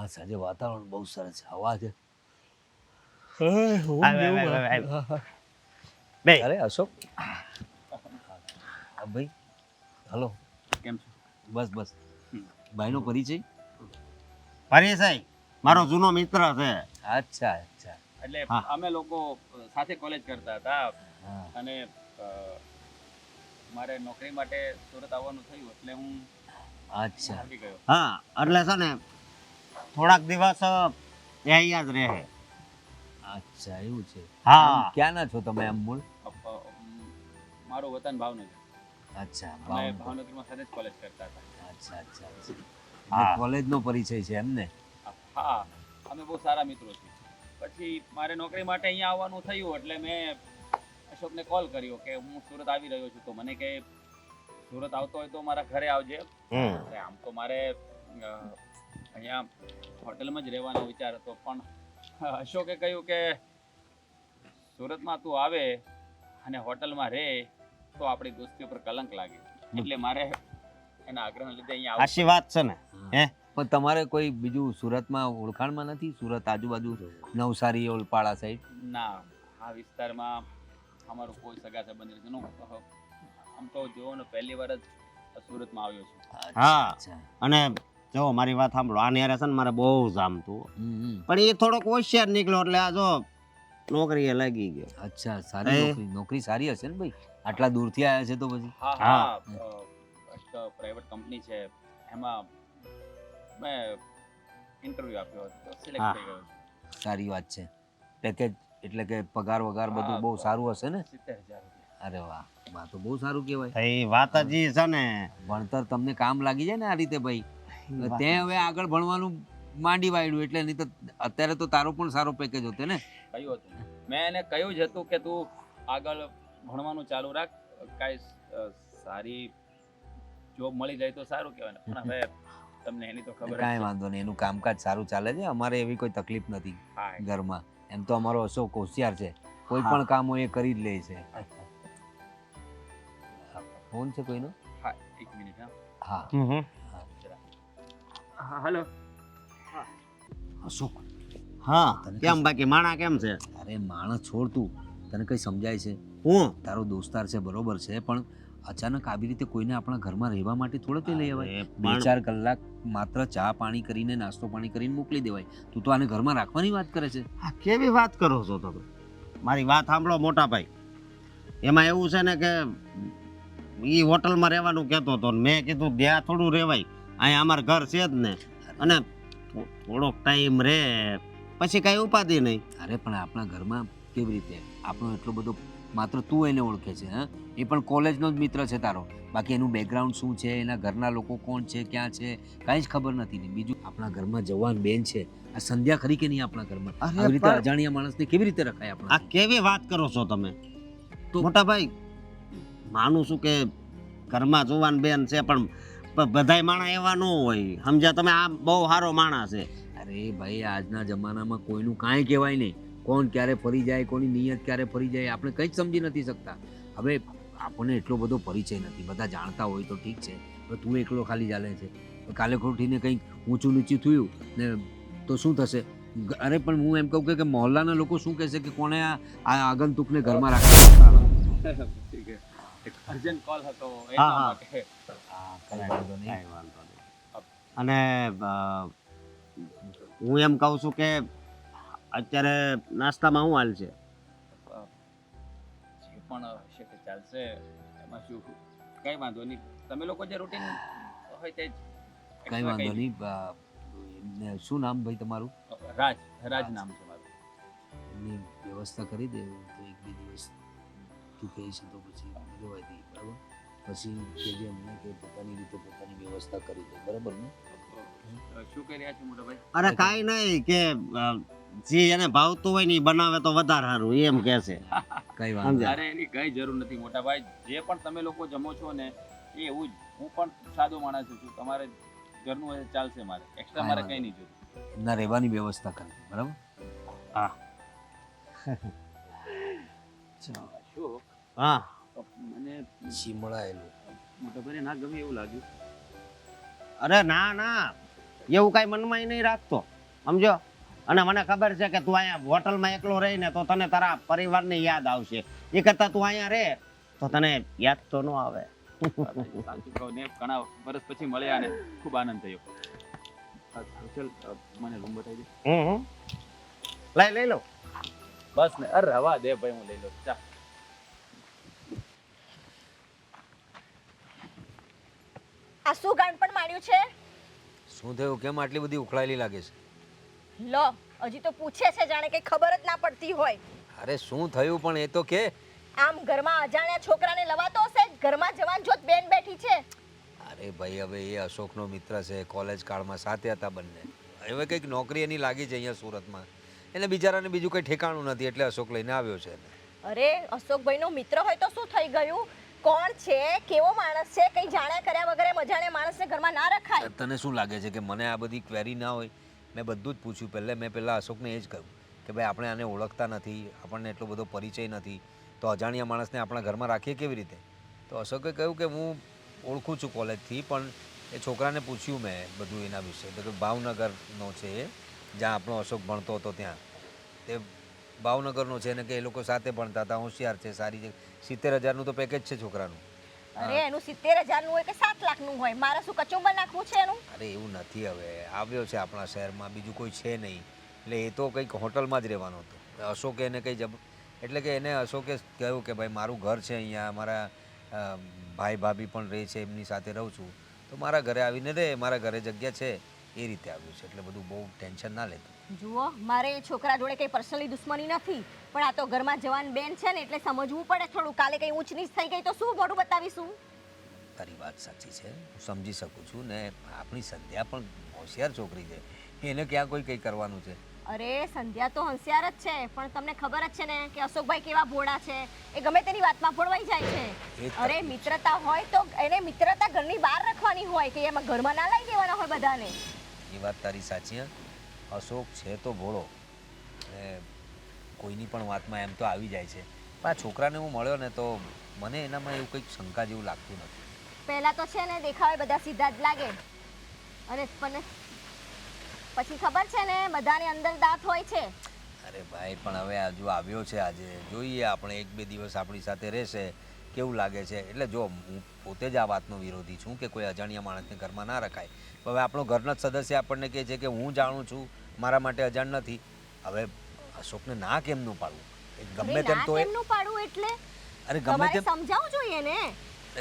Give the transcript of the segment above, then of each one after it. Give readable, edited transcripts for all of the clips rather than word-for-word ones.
હા સાંજે વાતાવરણ બહુ સરસ છે, હવા છે. બે અરે અશોક, હા ભાઈ, હલો. કેમ છો? બસ બસ. ભાઈનો પરિચય? પરિચય મારો જૂનો મિત્ર છે. અચ્છા અચ્છા. એટલે હા. અમે લોકો સાથે કોલેજ કરતા હતા હા અને મારે નોકરી માટે સુરત આવવાનું થયું એટલે હું અચ્છા આવી ગયો. હા એટલે છે ને થોડાક દિવસ એ અહીંયા જ રહે. અચ્છા એવું છે. હા. આમ ક્યાંના છો તમે આમ મૂળ? મારું વતન ભાવનગર. અચ્છા અમે ભાવનગર. ભાવનગરમાં સાથે જ કોલેજ કરતા હતા. અચ્છા અચ્છા અચ્છા. હા. એટલે કોલેજનો પરિચય છે એમ ને? હા, અમે બહુ સારા મિત્રો છીએ. પછી મારે નોકરી માટે અહીંયા આવવાનું થયું એટલે મેં અશોકને કોલ કર્યો કે હું સુરત આવી રહ્યો છું, તો મને કહે સુરત આવતો હોય તો મારા ઘરે આવજે. એટલે આમ તો મારે અહીંયા હોટલમાં જ રહેવાનો વિચાર હતો, પણ અશોકે કહ્યું કે સુરતમાં તું આવે અને હોટલમાં રહે તો આપણી દોસ્તી ઉપર કલંક લાગે, એટલે મારે એના આગ્રહના લીધે અહીંયા આવવું. સાચી વાત છે ને. હે પણ તમારે કોઈ બીજું સુરતમાં ઓળખાણમાં નથી? સુરત આજુબાજુ નવસારી ઓલપાડા સાઈડ? ના, આ વિસ્તારમાં અમારું કોઈ સગા સંબંધ નથી. આમ તો જોવો ને પહેલી વાર જ સુરતમાં આવ્યો છું. હા. અચ્છા. અને જો મારી વાત સાંભળો, આની હારે છે ને મારે બહુ જામતું, પણ એ થોડોક હોશિયાર નીકળ્યો એટલે આ જો નોકરીએ લાગી ગયો. અચ્છા, સારી એ? નોકરી સારી હશે ને ભાઈ, આટલા દૂરથી આવ્યા છે તો પછી? હા હા. હા, એક પ્રાઇવેટ કંપની છે, એમાં મેં ઇન્ટરવ્યૂ આપ્યો હતો, સિલેક્ટ હા. થઈ ગયો છું. સારી વાત છે. પેકેજ એટલે કે પગાર વગાર બધું હા, બહુ સારું હશે ને? 70,000 રૂપિયા. અરે વાહ, વાહ તો બહુ સારું કહેવાય. એ વાત જ ઈ છે ને. ભણતર તમને કામ લાગી જાય ને આ રીતે ભાઈ, તે હવે આગળ ભણવાનું માંડી વાળ્યું એટલે નહીં તો અત્યારે તો તારો પણ સારો પેકેજ હતો ને? કહ્યું હતું મેં એને કહ્યું જ હતું કે તું આગળ ભણવાનું ચાલુ રાખ, કાંઈ સારી જોબ મળી જાય તો સારું કહેવાય ને. પણ હવે તમને એની તો ખબર જ કાંઈ છે. વાંધો નહીં, એનું કામકાજ સારું ચાલે છે, અમારે એવી કોઈ તકલીફ નથી હા, ઘરમાં. એમ તો અમારો અશોક હોશિયાર છે, કોઈ હા. પણ કામ હોય એ કરી જ લે છે. ફોન છે કોઈનો? હા, એક મિનિટ. હા હા, હલો. અશોક, હા. તને કેમ બાકી માણા કેમ છે? અરે માણસ છોડ તું, તને કઈ સમજાય છે? હું તારો દોસ્તાર છે બરોબર છે, પણ અચાનક આવી રીતે કોઈને આપણા ઘરમાં રહેવા માટે થોડો તે લઈ અવાય. અરે, 2-4 કલાક માત્ર ચા પાણી કરીને, નાસ્તો પાણી કરીને મોકલી દેવાય. તું તો આને ઘરમાં રાખવાની વાત કરે છે. આ કેવી વાત કરો છો તમે? મારી વાત સાંભળો મોટા ભાઈ. એમાં એવું છે ને કે ઈ હોટલમાં રહેવાનું કહેતો હતો ને મેં કીધું ત્યાં થોડું રહેવાય, અહીંયા અમારું ઘર છે જ ને, અને થોડોક ટાઈમ રહે પછી કાંઈ ઉપાધિ નહીં. અરે પણ આપણા ઘરમાં કેવી રીતે? આપણો એટલો બધો માત્ર તું એને ઓળખે છે, હા? એ પણ કોલેજનો જ મિત્ર છે તારો. બાકી એનું બેકગ્રાઉન્ડ શું છે, એના ઘરના લોકો કોણ છે, ક્યાં છે, કાંઈ જ ખબર નથી. ને બીજું આપણા ઘરમાં જવાન બેન છે, આ સંધ્યા ખરી કે નહીં આપણા ઘરમાં? અરે આવી રીતે પણ- અજાણ્યા માણસને કેવી રીતે રખાય આ આપણા? કેવી વાત કરો છો તમે? તો- મોટા ભાઈ, માનું છું કે ઘરમાં જુવાન બેન છે, પણ બધાય માણા એવા ન હોય, સમજ્યા તમે? આ બહુ સારો માણસ છે. અરે ભાઈ, આજના જમાનામાં કોઈનું કાંઈ કહેવાય નહીં. કોણ ક્યારે ફરી જાય, કોની નિયત ક્યારે ફરી જાય, આપણે કંઈ જ સમજી નથી શકતા. હવે આપણને એટલો બધો પરિચય નથી, બધા જાણતા હોય તો ઠીક છે. હવે તું એકલો ખાલી ચાલે છે, કાલે ખોટીને કંઈક ઊંચું નીચું થયું ને તો શું થશે? અરે પણ હું એમ કહું કે મહોલ્લાના લોકો શું કહેશે કે કોણે આ આગંતુકને ઘરમાં રાખ્યા? ઠીક છે. એક અર્જન્ટ કોલ હતો હા, એટલા હા. માટે. હા, કંઈ વાંધો નહીં. કાંઈ વાંધો નહીં. અને હું એમ કહું છું કે અત્યારે નાસ્તામાં શું હાલ છે? જે પણ હશે તે ચાલશે, એમાં શું કંઈ વાંધો નહીં. તમે લોકો જે રૂટીન હોય તે જ. કંઈ extra વાંધો કંઈ નહીં. ને શું નામ ભાઈ તમારું? રાજ નામ છે મારું. એમની વ્યવસ્થા કરી દે તો 1-2 દિવસ તું કહે છે તો પછી લેવાય દઈએ, બરાબર? પછી કહેજે એમને કે પોતાની રીતે પોતાની વ્યવસ્થા કરી દે, બરાબર ને? શું કરી રહ્યા છો મોટા ભાઈ? અરે કાંઈ નહીં, કે જે એને ભાવતું હોય ને એ બનાવે તો વધારે સારું, એમ કહે છે. કઈ વાંધો સમજ્યા? અરે એની કઈ જરૂર નથી મોટા ભાઈ. જે પણ તમે લોકો જમો છો ને એ એવું જ. હું પણ સાદો માણસ છું, તમારે ઘરનું હોય ચાલશે, મારે એક્સ્ટ્રા મારે કઈ નહીં જોતું. એમના રહેવાની વ્યવસ્થા કરી દે, બરાબર? હા. શું હા. મને ચીમળાયેલું. મોટા ભાઈને ના ગમે એવું લાગ્યું. અરે ના ના, એવું કાંઈ મનમાં નહીં રાખતો. સમજો. અને મને ખબર છે કે તું અહીંયા હોટલમાં એકલો રહીને તો તને તારા પરિવારની યાદ આવશે. એ કરતાં તું અહીંયા રહે તો તને યાદ તો ન આવે. સાચું કહું ને, ઘણા વર્ષ પછી મળ્યા ને ખૂબ આનંદ થયો. ચલ મને રૂમ બતાવી દે. લઈ લો. બસ ને, અરે રવા દે ભાઈ, હું લઈ લઉં. ચા. આ શું ગાંડ પણ માંડ્યું છે? શું થયું? કેમ આટલી બધી ઉખળાયેલી લાગે છે? લો, હજી તો પૂછે છે જાણે કઈ ખબર જ ના પડતી હોય. અરે શું થયું પણ એ તો કે. આમ ઘરમાં અજાણ્યા છોકરાને લવાતો હશે, ઘરમાં જવાન જોત બેન બેઠી છે. અરે ભાઈ, હવે એ અશોકનો મિત્ર છે, કોલેજ કાળમાં સાથે હતા બંને. હવે કંઈક નોકરી એની લાગી છે અહીંયા સુરતમાં. એને બિચારાને બીજું કંઈ ઠેકાણું નથી એટલે અશોક લઈને આવ્યો છે એને. અરે અશોકભાઈનો મિત્ર હોય તો શું થઈ ગયું? કોણ છે, કેવો માણસ છે, કઈ જાણ્યા કર્યા વગર એમ અજાણ્યા માણસને ઘરમાં ના રખાય. તને શું લાગે છે કે મને આ બધી ક્વેરી ના હોય? મેં બધું જ પૂછ્યું. મેં પહેલાં અશોકને એ જ કહ્યું કે ભાઈ આપણે આને ઓળખતા નથી, આપણને એટલો બધો પરિચય નથી, તો અજાણ્યા માણસને આપણા ઘરમાં રાખીએ કેવી રીતે? તો અશોકે કહ્યું કે હું ઓળખું છું કોલેજથી, પણ એ છોકરાને પૂછ્યું મેં બધું એના વિશે. તો કે ભાવનગરનો છે એ, જ્યાં આપણો અશોક ભણતો હતો ત્યાં. તે ભાવનગરનો છે ને કે એ લોકો સાથે ભણતા હતા, હોશિયાર છે, સારી છે. 70,000નું તો પેકેજ છે છોકરાનું. અરે એનું 70,000 નું હોય કે 7 લાખ નું હોય, મારે શું કચુંબર નાખવું છે એનું? અરે એવું નથી, હવે આવ્યો છે આપણા શહેરમાં, બીજું કોઈ છે નહીં, એટલે એ તો કંઈક હોટલમાં જ રહેવાનો હતો. અશોકે એને કંઈ એટલે કે એને અશોકે કહ્યું કે ભાઈ મારું ઘર છે અહીંયા, મારા ભાઈ ભાભી પણ રહે છે, એમની સાથે રહું છું, તો મારા ઘરે આવીને રહે, મારા ઘરે જગ્યા છે, એ રીતે આવ્યું છે. એટલે બધું બહુ ટેન્શન ના લેતું. જુઓ, મારે એ છોકરા જોડે કઈ પર્સનલી દુશ્મની નથી, પણ આ તો ઘરમાં જવાન બેન છે ને એટલે સમજવું પડે થોડું. કાલે કઈ ઊંચ નીચ થઈ ગઈ તો શું મોઢું બતાવીશું? તારી વાત સાચી છે, હું સમજી શકું છું ને. આપણી સંધ્યા પણ હોશિયાર છોકરી છે, એને ક્યાં કોઈ કંઈ કરવાનું છે? અરે સંધ્યા તો હોશિયાર જ છે, પણ તમને ખબર જ છે ને કે અશોકભાઈ કેવા ભોળા છે, એ ગમે તેની વાતમાં ભોળવાઈ જાય છે. અરે મિત્રતા હોય તો એને મિત્રતા ઘરની બહાર રાખવાની હોય, કે એમાં ઘરમાં ના લઈ દેવાના હોય બધાને. એ વાત તારી સાચી. અશોક છે તો ભોળો, કોઈની પણ વાતમાં એમ તો આવી જાય છે. પણ આ છોકરાને હું મળ્યો ને તો મને એનામાં એવું કંઈક શંકા જેવું લાગતું નથી. પહેલા તો છે ને દેખાવે બધા સીધા જ લાગે, અને પછી ખબર છે ને બધાની અંદર દાંત હોય છે. અરે ભાઈ, પણ હવે હજુ આવ્યો છે આજે, જોઈએ આપણે 1-2 દિવસ આપણી સાથે રહેશે કેવું લાગે છે. એટલે જો હું પોતે જ આ વાતનો વિરોધી છું કે કોઈ અજાણ્યા માણસને ઘરમાં ના રખાય. હવે આપણો ઘરનો જ સદસ્ય આપણને કહે છે કે હું જાણું છું, મારા માટે અજાણ નથી. હવે અશોકને ના કેમનું પાડવું? ગમે તેમ તો કેમનું પાડવું એટલે? અરે ગમે તેમ સમજાવવું જોઈએ ને.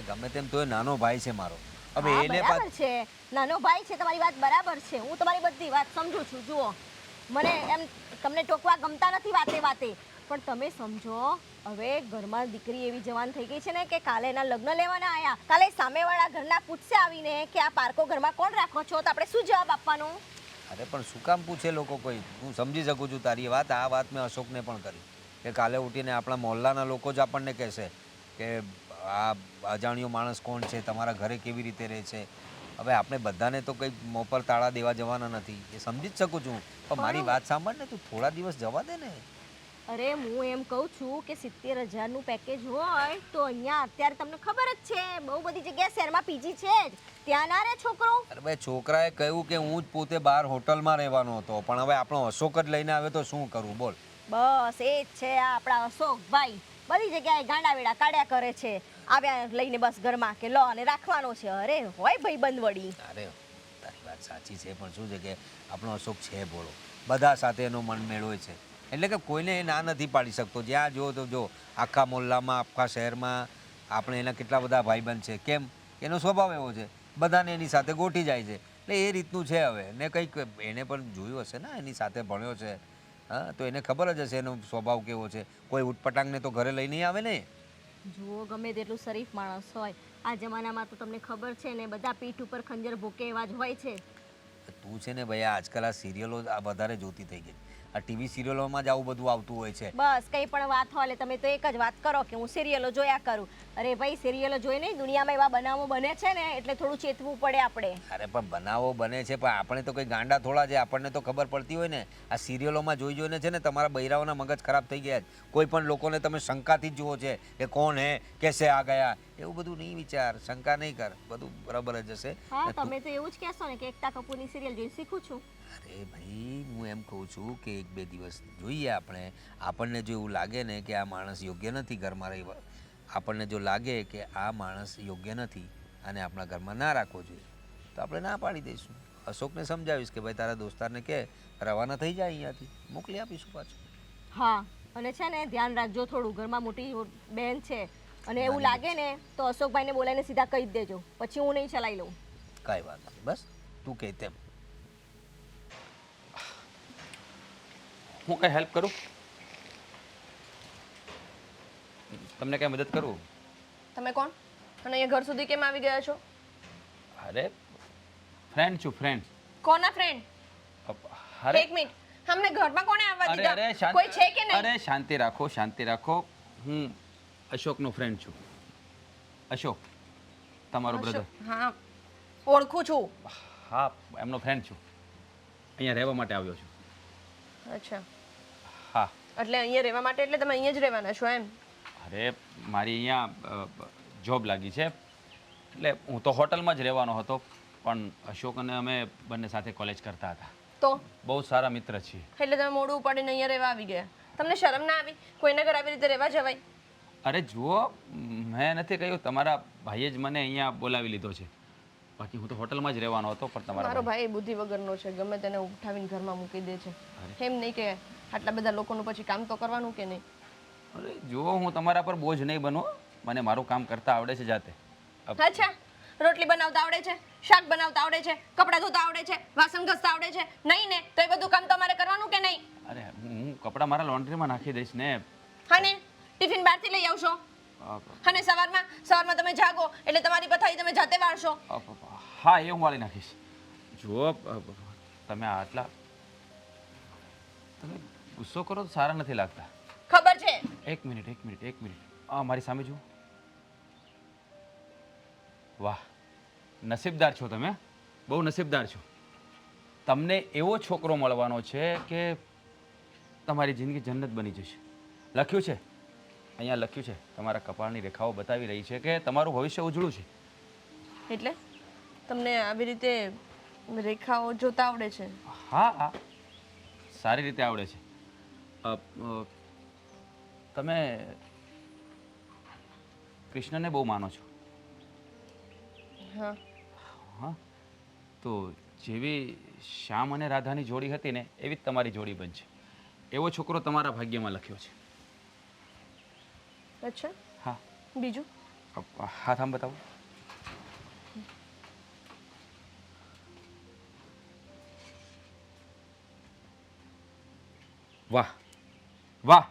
ગમે તેમ તો એ નાનો ભાઈ છે મારો. હવે એને બરાબર છે, નાનો ભાઈ છે, તમારી વાત બરાબર છે, હું તમારી બધી વાત સમજુ છું. જુઓ, મને એમ તમને ટોકવા ગમતા નથી વાતે વાતે, પણ તમે સમજો, હવે ઘરમાં દીકરી એવી જવાન થઈ ગઈ છે ને કે કાલે એના લગ્ન લેવાના આયા, કાલે સામેવાળા ઘરના પૂછશે આવીને કે આ પારકો ઘરમાં કોણ રાખો છો, તો આપણે શું જવાબ આપવાનો? અરે પણ શું કામ પૂછે લોકો કોઈ? હું સમજી શકું છું તારી વાત. આ વાત મેં અશોકને પણ કરી કે કાલે ઉઠીને આપણા મોહલ્લાના લોકો જ આપણને કહેશે કે આ અજાણ્યો માણસ કોણ છે, તમારા ઘરે કેવી રીતે રહે છે. હવે આપણે બધાને તો કંઈ મોં પર તાળા દેવા જવાના નથી, એ સમજી જ શકું છું. પણ મારી વાત સાંભળ ને, તું થોડા દિવસ જવા દે ને. અરે હું એમ કહું છું કે 70,000 નું પેકેજ હોય તો અહીંયા અત્યારે તમને ખબર જ છે બહુ બધી જગ્યાએ શહેરમાં પીજી છે જ, ત્યાં ના રહે છોકરો. અરે ભાઈ, છોકરાએ કહ્યું કે હું જ પોતે બહાર હોટલમાં રહેવાનો હતો, પણ હવે આપણો અશોક જ લઈને આવે તો શું કરવું બોલ? બસ એ જ છે આ આપણા અશોકભાઈ, બધી જગ્યાએ ગાંડા વેડા કાઢ્યા કરે છે, આવ્યા લઈને બસ ઘરમાં કે લો અને રાખવાનો છે. અરે હોય ભાઈ બંધવડી. અરે તારી વાત સાચી છે, પણ શું છે કે આપણો અશોક છે ભોળો, બધા સાથે એનો મન મેળ હોય છે, એટલે કે કોઈને એ ના નથી પાડી શકતો. જ્યાં જો તો જો આખા મોહલ્લામાં, આખા શહેરમાં આપણે એના કેટલા બધા ભાઈબંધ છે. કેમ? એનો સ્વભાવ એવો છે, બધાને એની સાથે ગોઠી જાય છે. એટલે એ રીતનું છે. હવે ને કંઈક એને પણ જોયું હશે ને, એની સાથે ભણ્યો છે, હા, તો એને ખબર જ હશે એનો સ્વભાવ કેવો છે. કોઈ ઉટપટાંગને તો ઘરે લઈ નહીં આવે ને. જુઓ, ગમે તેટલું શરીફ માણસ હોય, આ જમાનામાં તો તમને ખબર છે ને બધા પીઠ ઉપર ખંજર ભૂકે એવા જ હોય છે. તું છે ને ભાઈ, આજકાલ આ સિરિયલો આ વધારે જોતી થઈ ગઈ. આ ટીવી સિરિયલોમાં જ આવું બધું આવતું હોય છે. બસ કંઈ પણ વાત હોય એટલે તમે તો એક જ વાત કરો કે હું સિરિયલો જોયા કરું. અરે ભાઈ, સિરિયલો જોઈ નહીં, દુનિયામાં એવા બનાવો બને છે ને એટલે થોડું ચેતવું પડે આપણે. અરે પણ બનાવો બને છે, પણ આપણે તો કંઈ ગાંડા થોડા છે, આપણને તો ખબર પડતી હોય ને. આ સિરિયલોમાં જોઈને છે ને તમારા બૈરાઓના મગજ ખરાબ થઈ ગયા. કોઈ પણ લોકોને તમે શંકાથી જ જુઓ છે કે કોણ હે, કેસે આ ગયા, એવું બધું નહીં વિચાર, શંકા નહીં કર, બધું બરાબર જ હશે. હા ને તું- તમે તો એવું જ કહેશો ને કે એકતા કપૂરની સિરિયલ જોઈને શીખું છું. અરે ભાઈ હું એમ કહું છું કે 1-2 દિવસ જોઈએ આપણે. આપણને જો એવું લાગે ને કે આ માણસ યોગ્ય નથી ઘરમાં રહેવા, આપણને જો લાગે કે આ માણસ યોગ્ય નથી અને આપણા ઘરમાં ના રાખવો જોઈએ, તો આપણે ના પાડી દઈશું. અશોકને સમજાવીશ કે ભાઈ તારા દોસ્તારને કે રવાના થઈ જાય અહીંયાથી, મોકલી આપીશું પાછું. હા અને છે ને ધ્યાન રાખજો થોડું, ઘરમાં મોટી બહેન છે અને એવું લાગે ને તો અશોકભાઈને બોલાવીને સીધા કહી જ દેજો, પછી હું નહીં ચલાવી લઉં. કાંઈ વાત નહીં, બસ તું કહે તેમ. હું કંઈ હેલ્પ કરું? તમને કંઈ મદદ કરું? તમે કોણ અને અહીંયા ઘર સુધી કેમ આવી ગયા છો? અરે ફ્રેન્ડ છું, ફ્રેન્ડ. કોના ફ્રેન્ડ? અરે એક મિનિટ, અમને ઘરમાં કોણે આવવા અરે દીધા? અરે શાંત કોઈ છે કે નહીં? અરે શાંતિ રાખો, શાંતિ રાખો. હું અશોકનો ફ્રેન્ડ છું. અશોક તમારો બ્રધર. અશોક, હા ઓળખું છું. હા એમનો ફ્રેન્ડ છું. અહીંયા રહેવા માટે આવ્યો છું. અચ્છા, હા એટલે અહીંયા રહેવા માટે એટલે તમે અહીંયા જ રહેવાના છો એમ? અરે મારી અહીંયા જોબ લાગી છે, એટલે હું તો હોટલમાં જ રહેવાનો હતો, પણ અશોક અને અમે બંને સાથે કોલેજ કરતા હતા. તો બહુ સારા મિત્ર છીએ. એટલે તમે મોડું ઉપાડીને અહીંયા રહેવા આવી ગયા? તમને શરમ ના આવી? કોઈના ઘર આવી રીતે રહેવા જવાય? અરે જુઓ, મેં નથી કહ્યું, તમારા ભાઈએ જ મને અહીંયા બોલાવી લીધો છે. બાકી હું તો હોટલમાં જ રહેવાનો હતો, પણ મારો તમારા ભાઈ બુદ્ધિ વગરનો છે, ગમે તેને ઉઠાવીને ઘરમાં મૂકી દે છે. એમ નહીં કે આટલા બધા લોકોનું પછી કામ તો કરવાનું કે નહીં? અરે જુઓ, હું તમારા પર બોજ નહીં બનવો, મને મારું કામ કરતા આવડે છે જાતે. અચ્છા, રોટલી બનાવતા આવડે છે, શાક બનાવતા આવડે છે, કપડાં ધોતા આવડે છે, વાસણ ઘસતા આવડે છે? નહીં ને, તો એ બધું કામ તમારે કરવાનું કે નહીં? અરે હું કપડાં મારા લોન્ડ્રીમાં નાખી દઈશ ને. હા ને, ટિફિન બહારથી લઈ આવશો અને સવારમાં તમે જાગો એટલે તમારી પથારી તમે જાતે વાળશો. હા એ હું વાળી નાખીશ. જુઓ તમે આટલા તમે ગુસ્સો કરો તો સારા નથી લાગતા. ખબર છે. એક મિનિટ મારી સામે જુઓ. વાહ, નસીબદાર છો તમે, બહુ નસીબદાર છો. તમને એવો છોકરો મળવાનો છે કે તમારી જિંદગી જન્નત બની જશે. લખ્યું છે અહીંયા, લખ્યું છે, તમારા કપાળની રેખાઓ બતાવી રહી છે કે તમારું ભવિષ્ય ઉજળું છે. એટલે તમને આવી રીતે રેખાઓ જોતા આવડે છે? હા હા, સારી રીતે આવડે છે. તમે કૃષ્ણને બહુ માનો છો? હા. હા, તો જેવી શ્યામ અને રાધાની જોડી હતી ને એવી જ તમારી જોડી બનશે. એવો છોકરો તમારા ભાગ્યમાં લખ્યો છે. અચ્છા, હા. બીજું? હાથ આમ બતાવો. વાહ વાહ,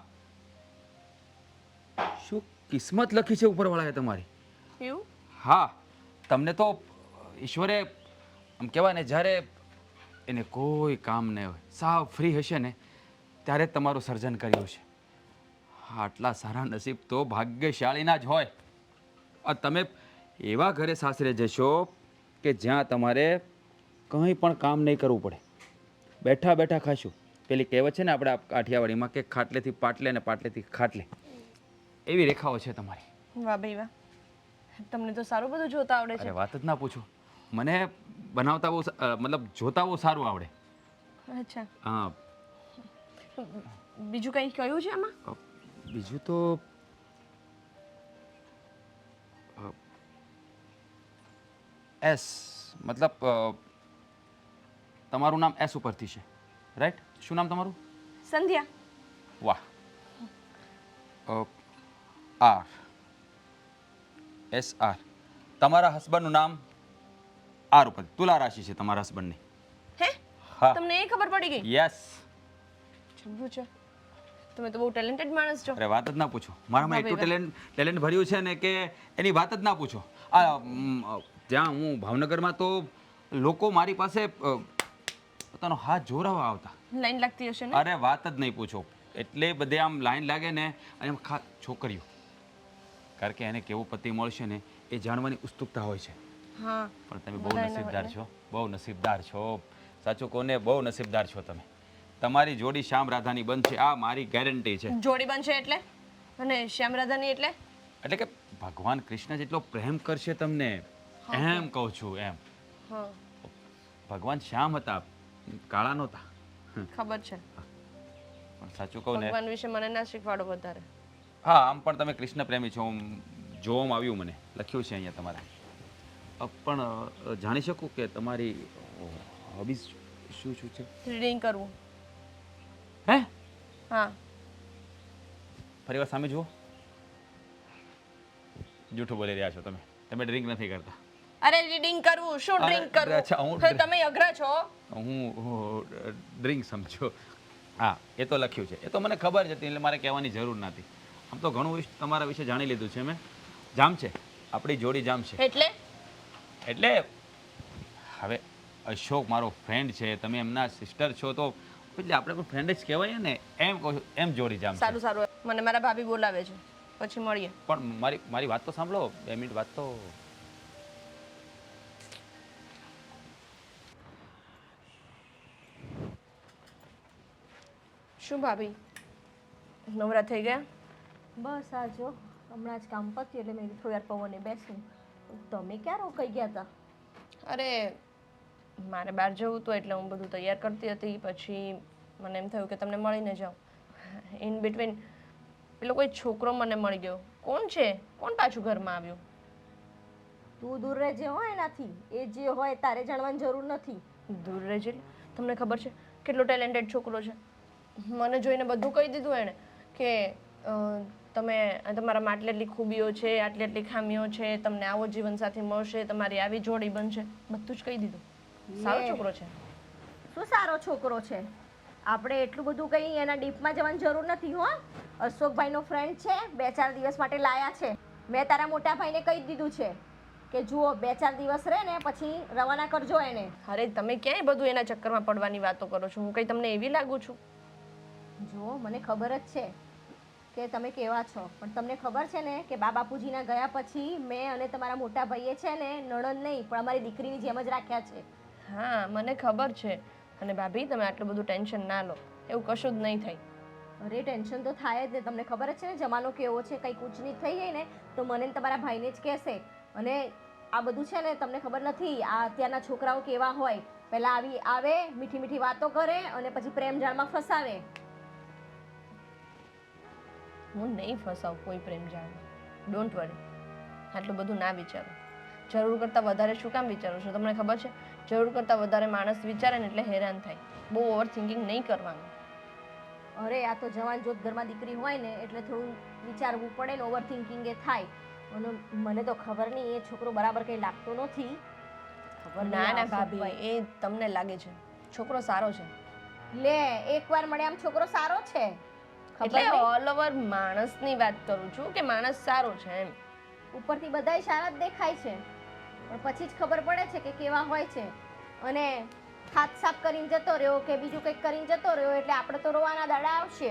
શું કિસ્મત લખી છે ઉપરવાળાએ તમારી. એવું? હા, તમને તો ઈશ્વરે આમ કહેવાય ને, જ્યારે એને કોઈ કામ ન હોય, સાવ ફ્રી હશે ને ત્યારે જ તમારું સર્જન કર્યું છે. આટલા સારા નસીબ તો ભાગ્યશાળીના જ હોય. તમે એવા ઘરે સાસરે જશો કે જ્યાં તમારે કંઈ પણ કામ નહીં કરવું પડે, બેઠા બેઠા ખાશું. પેલી કહેવત છે ને આપણા કાઠિયાવાડીમાં કે ખાટલેથી પાટલે ને પાટલેથી ખાટલે, એવી રેખાઓ છે તમારી. વાહ ભાઈ વાહ, તમને તો સારું બધું જોતા આવડે છે. અરે વાત જ ના પૂછો, મને બનાવતા બહુ મતલબ જોતા બહુ સારું આવડે. અચ્છા, હા, બીજું કંઈ કહ્યું છે આમાં? બીજું તો એસ મતલબ તમારું નામ એસ ઉપરથી છે, રાઈટ? શું નામ તમારું? સંધ્યા. વાહ. R, S R. તમારા હસબન્ડનું નામ આર ઉપર, તુલા રાશિ છે તમારા હસબન્ડની. હે? હા, તમને એ ખબર પડી ગઈ? યસ. જબરું છે, તમે તો બહુ ટેલેન્ટેડ માણસ છો. અરે વાત જ ના પૂછો, મારામાં એટલું ટેલેન્ટ ભર્યું છે ને કે એની વાત જ ના પૂછો. જ્યાં હું ભાવનગરમાં તો લોકો મારી પાસે પોતાનો હાથ જોરાવા આવતા. લાઈન લાગતી હશે ને? અરે વાત જ નહીં પૂછો, એટલે બધે આમ લાઈન લાગે ને, અને એમ ખાસ છોકરીઓ, કારણ કે એને કેવો પતિ મળશે ને એ જાણવાની ઉત્સુકતા હોય છે. હા, પણ તમે બહુ બધાયને નસીબદાર હોય ને. છો, બહુ નસીબદાર છો. સાચું કોને, બહુ નસીબદાર છો તમે. તમારી જોડી શ્યામ રાધાની બનશે, આ મારી ગેરંટી છે. જોડી બનશે એટલે? અને શ્યામ રાધાની એટલે? એટલે કે ભગવાન કૃષ્ણ જેટલો પ્રેમ કરશે તમને એમ કહું છું એમ. હા ભગવાન શ્યામ હતા, કાળા નહોતા. ખબર છે. પણ સાચું કહું ને, ભગવાન વિશે મને ના શીખવાડો વધારે. હા આમ પણ તમે કૃષ્ણ પ્રેમી છો, જોવામાં આવ્યું, મને લખ્યું છે અહીંયા તમારે. પણ જાણી શકું કે તમારી હોબીઝ શું શું છે? રીડિંગ કરવું. હે? હા ફરી વાર સામે જુઓ. જૂઠું બોલી રહ્યા છો તમે. તમે ડ્રિંક નથી કરતા. અરે રીડિંગ કરવું, શું અરે, ડ્રિંક કરવું? અચ્છા, હું હવે તમે અઘરા છો. હું ડ્રિંક સમજો. હા એ તો લખ્યું છે, એ તો મને ખબર છે, એટલે મારે કહેવાની જરૂર નથી. આમ તો ઘણું તમારા વિશે જાણી લીધું છે મેં. જામ છે, આપણી જોડી જામ છે. એટલે હવે અશોક મારો ફ્રેન્ડ છે, તમે એમના સિસ્ટર છો, તો એટલે આપણે કોઈ ફ્રેન્ડ જ કહેવાય ને, એમ કહું છું, એમ જોડી જામ છે. સારું સારું, મને મારા ભાભી બોલાવે છે, પછી મળીએ. પણ મારી વાત તો સાંભળો, 2 મિનિટ વાત તો. શું ભાભી, નવરા થઈ ગયા? બસ આ જો હમણાં જ કામ પત્યું એટલે મેં થોડી વાર પવને બેસું. તમે ક્યાં રોકાઈ ગયા હતા? અરે મારે બહાર જવું હતું એટલે હું બધું તૈયાર કરતી હતી, પછી મને એમ થયું કે તમને મળીને જાઉં. ઇન બિટવીન પેલો કોઈ છોકરો મને મળી ગયો. કોણ છે? કોણ પાછું ઘરમાં આવ્યું? તું દૂર રહેજે હો એનાથી. એ જે હોય તારે જાણવાની જરૂર નથી. દૂર રહેજે. તમને ખબર છે કેટલો ટેલેન્ટેડ છોકરો છે? મને જોઈને બધું કહી દીધું એણે કે તમારામાં આટલી આટલી ખૂબીઓ છે, આટલી આટલી ખામીઓ છે, તમને આવો જીવનસાથી મળશે, તમારી આવી જોડી બનશે, બધું જ કહી દીધું. સારો છોકરો છે. શું સારો છોકરો છે? આપણે એટલું બધું કંઈ એના ડીપમાં જવાની જરૂર નથી હો. અશોકભાઈનો ફ્રેન્ડ છે, 2-4 દિવસ માટે લાયા છે. મેં તારા મોટા ભાઈને કહી દીધું છે કે જુઓ 2-4 દિવસ રહે ને પછી રવાના કરજો એને. અરે તમે ક્યાંય બધું એના ચક્કરમાં પડવાની વાતો કરો છો? હું કંઈ તમને એવી લાગુ છું? જો મને ખબર જ છે કે તમે કેવા છો, પણ તમને ખબર છે ને કે બા બાપુજીના ગયા પછી મેં અને તમારા મોટા ભાઈએ છે ને નણંદ નહીં પણ અમારી દીકરીની જેમ જ રાખ્યા છે. હા મને ખબર છે. અને ભાભી તમે આટલું બધું ટેન્શન ના લો, એવું કશું જ નહીં થાય. અરે ટેન્શન તો થાય જ ને. તમને ખબર જ છે ને જમાનો કેવો છે, કંઈ ઊંચનીચ થઈ ગઈ ને તો મને ને તમારા ભાઈને જ કહેશે. અને આ બધું છે ને તમને ખબર નથી આ અત્યારના છોકરાઓ કેવા હોય, પહેલાં આવે મીઠી મીઠી વાતો કરે અને પછી પ્રેમ જાળમાં ફસાવે. હું નહીં ફસાવ કોઈ પ્રેમ જાળમાં. ડોન્ટ વરી, આટલું બધું ના વિચારો. જરૂર કરતાં વધારે શું કામ વિચારો છો? તમને ખબર છે જરૂર કરતાં વધારે માણસ વિચારે ને એટલે હેરાન થાય. બહુ ઓવર થિંકિંગ નહીં કરવાનું. અરે આ તો જવાન જોત ઘરમાં દીકરી હોય ને એટલે થોડું વિચારવું પડે ને, ઓવર થિંકિંગ એ થાય. અને મને તો ખબર નહીં એ છોકરો બરાબર કંઈ લાગતો નથી. ખબર નહીં ના ના આ ભાભી, એ તમને લાગે છે. છોકરો સારો છે. લે એકવાર મળે આમ છોકરો સારો છે. એટલે ખબર નહીં. ઓલ ઓવર માણસની વાત કરું છું કે માણસ સારો છે એમ. ઉપરથી બધાય સારા જ દેખાય છે પણ પછી જ ખબર પડે છે કે કેવા હોય છે. અને હાથ સાફ કરીને જતો રહ્યો કે બીજું કંઈક કરીને જતો રહ્યો એટલે આપણે તો રોવાના દાડા આવશે.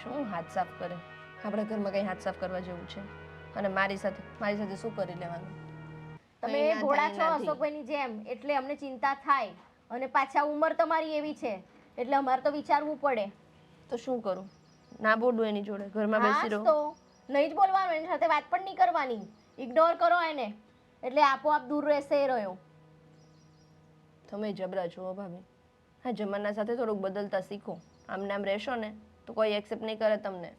શું હાથ સાફ કરે? આપણા ઘરમાં કંઈ હાથ સાફ કરવા જેવું છે? અને મારી સાથે શું કરી લેવાનું? તમે કંઈ ના ભોળા થાય, છો નથી. અશોકભાઈની જેમ એટલે અમને ચિંતા થાય. અને પાછા ઉંમર તમારી એવી છે એટલે અમારે તો વિચારવું પડે. તો શું કરું? ના બોલું એની જોડે? ઘરમાં બેસી હાસ રહું? તો નહીં જ બોલવાનું, એની સાથે વાત પણ નહીં કરવાની. ઇગ્નોર કરો એને એટલે આપોઆપ દૂર રહેશે એ રહ્યો. તમે જબરા છો ભાભી. હા જમાના સાથે થોડુંક બદલતા શીખો. આમ નામ રહેશો ને તો કોઈ એક્સેપ્ટ નહીં કરે તમને.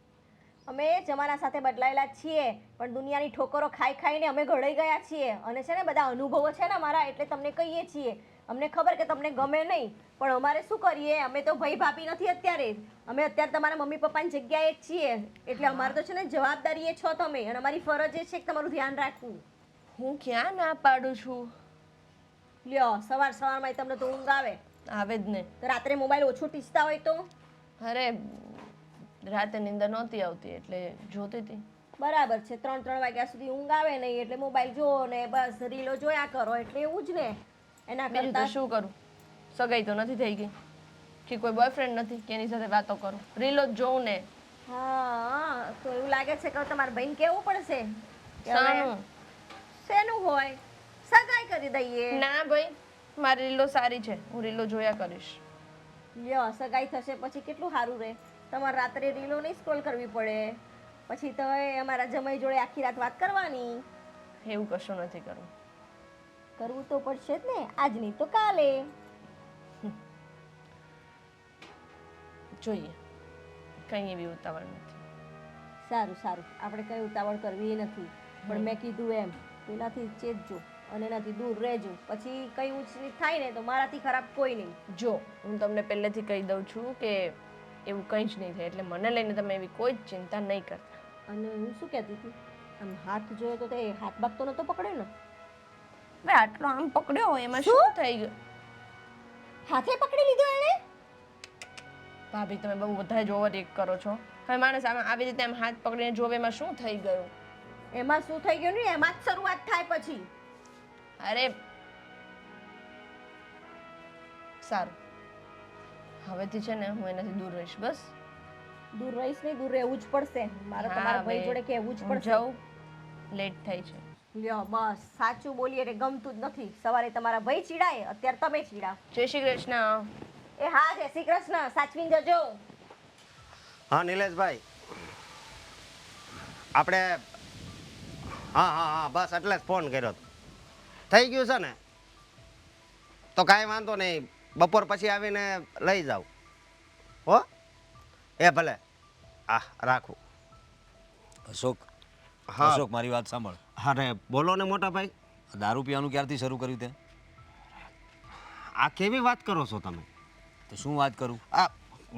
અમે જમાના સાથે બદલાયેલા જ છીએ પણ દુનિયાની ઠોકરો ખાઈ ખાઈને અમે ઘડાઈ ગયા છીએ. અને છે ને બધા અનુભવો છે ને અમારા એટલે તમને કહીએ છીએ. અમને ખબર કે તમને ગમે નહીં પણ અમારે શું કરીએ, અમે તો ભાઈ ભાભી નથી અત્યારે. અમે અત્યારે તમારા મમ્મી પપ્પાની જગ્યાએ જ છીએ એટલે અમારે તો છે ને જવાબદારી એ છો તમે અને અમારી ફરજ એ છે કે તમારું ધ્યાન રાખવું. હું ક્યાં ના પાડું છું? લ્યો સવારમાં તમને તો ઊંઘ આવે આવે જ ને. તો રાત્રે મોબાઈલ ઓછું ટીચતા હોય તો? અરે રાતે નીંદર નહોતી આવતી એટલે જોતી હતી. બરાબર છે. 3 વાગ્યા સુધી ઊંઘ આવે નહીં એટલે મોબાઈલ જુઓ ને બસ રીલો જોયા કરો એટલે એવું જ ને. એના બીજું તો કરતા શું કરું? સગાઈ તો નથી થઈ ગઈ કે કોઈ બોયફ્રેન્ડ નથી કે એની સાથે વાતો કરું. રીલો જ જોઉં ને. હા તો એવું લાગે છે કે તમારા ભાઈને કેવું પડશે કે હવે શાનું? શેનું હોય સગાઈ કરી દઈએ. ના ભાઈ, મારી રીલો સારી છે, હું રીલો જોયા કરીશ. લ્યો સગાઈ થશે પછી કેટલું સારું રહે. તમારે રાત્રે રીલો નહીં સ્ક્રોલ કરવી પડે, પછી તો એ અમારા જમાઈ જોડે આખી રાત વાત કરવાની. એવું કશું નથી કરવું. કરવું તો પડશે જ ને, આજ નહીં તો કાલે. જોઈએ, કંઈ એવી ઉતાવળ નથી. સારું સારું, આપણે કઈ ઉતાવળ કરવી એ નથી, પણ મેં કીધું એમ એનાથી ચેતજો અને એનાથી દૂર રહેજો. પછી કઈ ઊંચ નીચ થાય ને તો મારાથી ખરાબ કોઈ નહીં. જો હું તમને પહેલેથી કહી દઉં છું કે એવું કંઈ જ નહીં થાય, એટલે મને લઈને તમે એવી કોઈ જ ચિંતા નહીં કરતા. અને હું શું કહેતી હતી, આમ હાથ જોયો તો તે હાથ બાગ તો નતો પકડ્યો ને? હવે આટલો આમ પકડ્યો હોય એમાં શું થઈ ગયું? હાથે પકડી લીધો એણે? ભાભી તમે બહુ વધારે જ ઓવર એક કરો છો. હવે માણસ આમાં આવી રીતે આમ હાથ પકડીને જોવે એમાં શું થઈ ગયું? એમાં શું થઈ ગયું ને, એમાં જ શરૂઆત થાય પછી. અરે સારું, હવેથી છે ને હું એનાથી દૂર રહીશ. બસ દૂર રહીશ નહીં, દૂર રહેવું જ પડશે. મારે હા, તમારા ભાઈ હવે જોડે કહેવું જ હું પડશે. જાઉં, લેટ થાય છે. લ્યો બસ, સાચું બોલીએ એટલે ગમતું જ નથી. સવારે તમારા ભાઈ ચીડાય, અત્યારે તમે ચીડાવ. જય શ્રી કૃષ્ણ. એ હા, જય શ્રી કૃષ્ણ. સાચવીને જજો. હા નિલેશભાઈ, આપણે હા બસ એટલે જ ફોન કર્યો હતો. થઈ ગયું છે ને તો કાંઈ વાંધો નહીં, બપોર પછી આવીને લઈ જાઓ. હો એ ભલે. રાખું. અશોક, હા અશોક મારી વાત સાંભળ. અરે બોલો ને મોટા ભાઈ. દારૂ પીવાનું ક્યારથી શરૂ કર્યું તે? આ કેવી વાત કરો છો તમે? તો શું વાત કરું? આ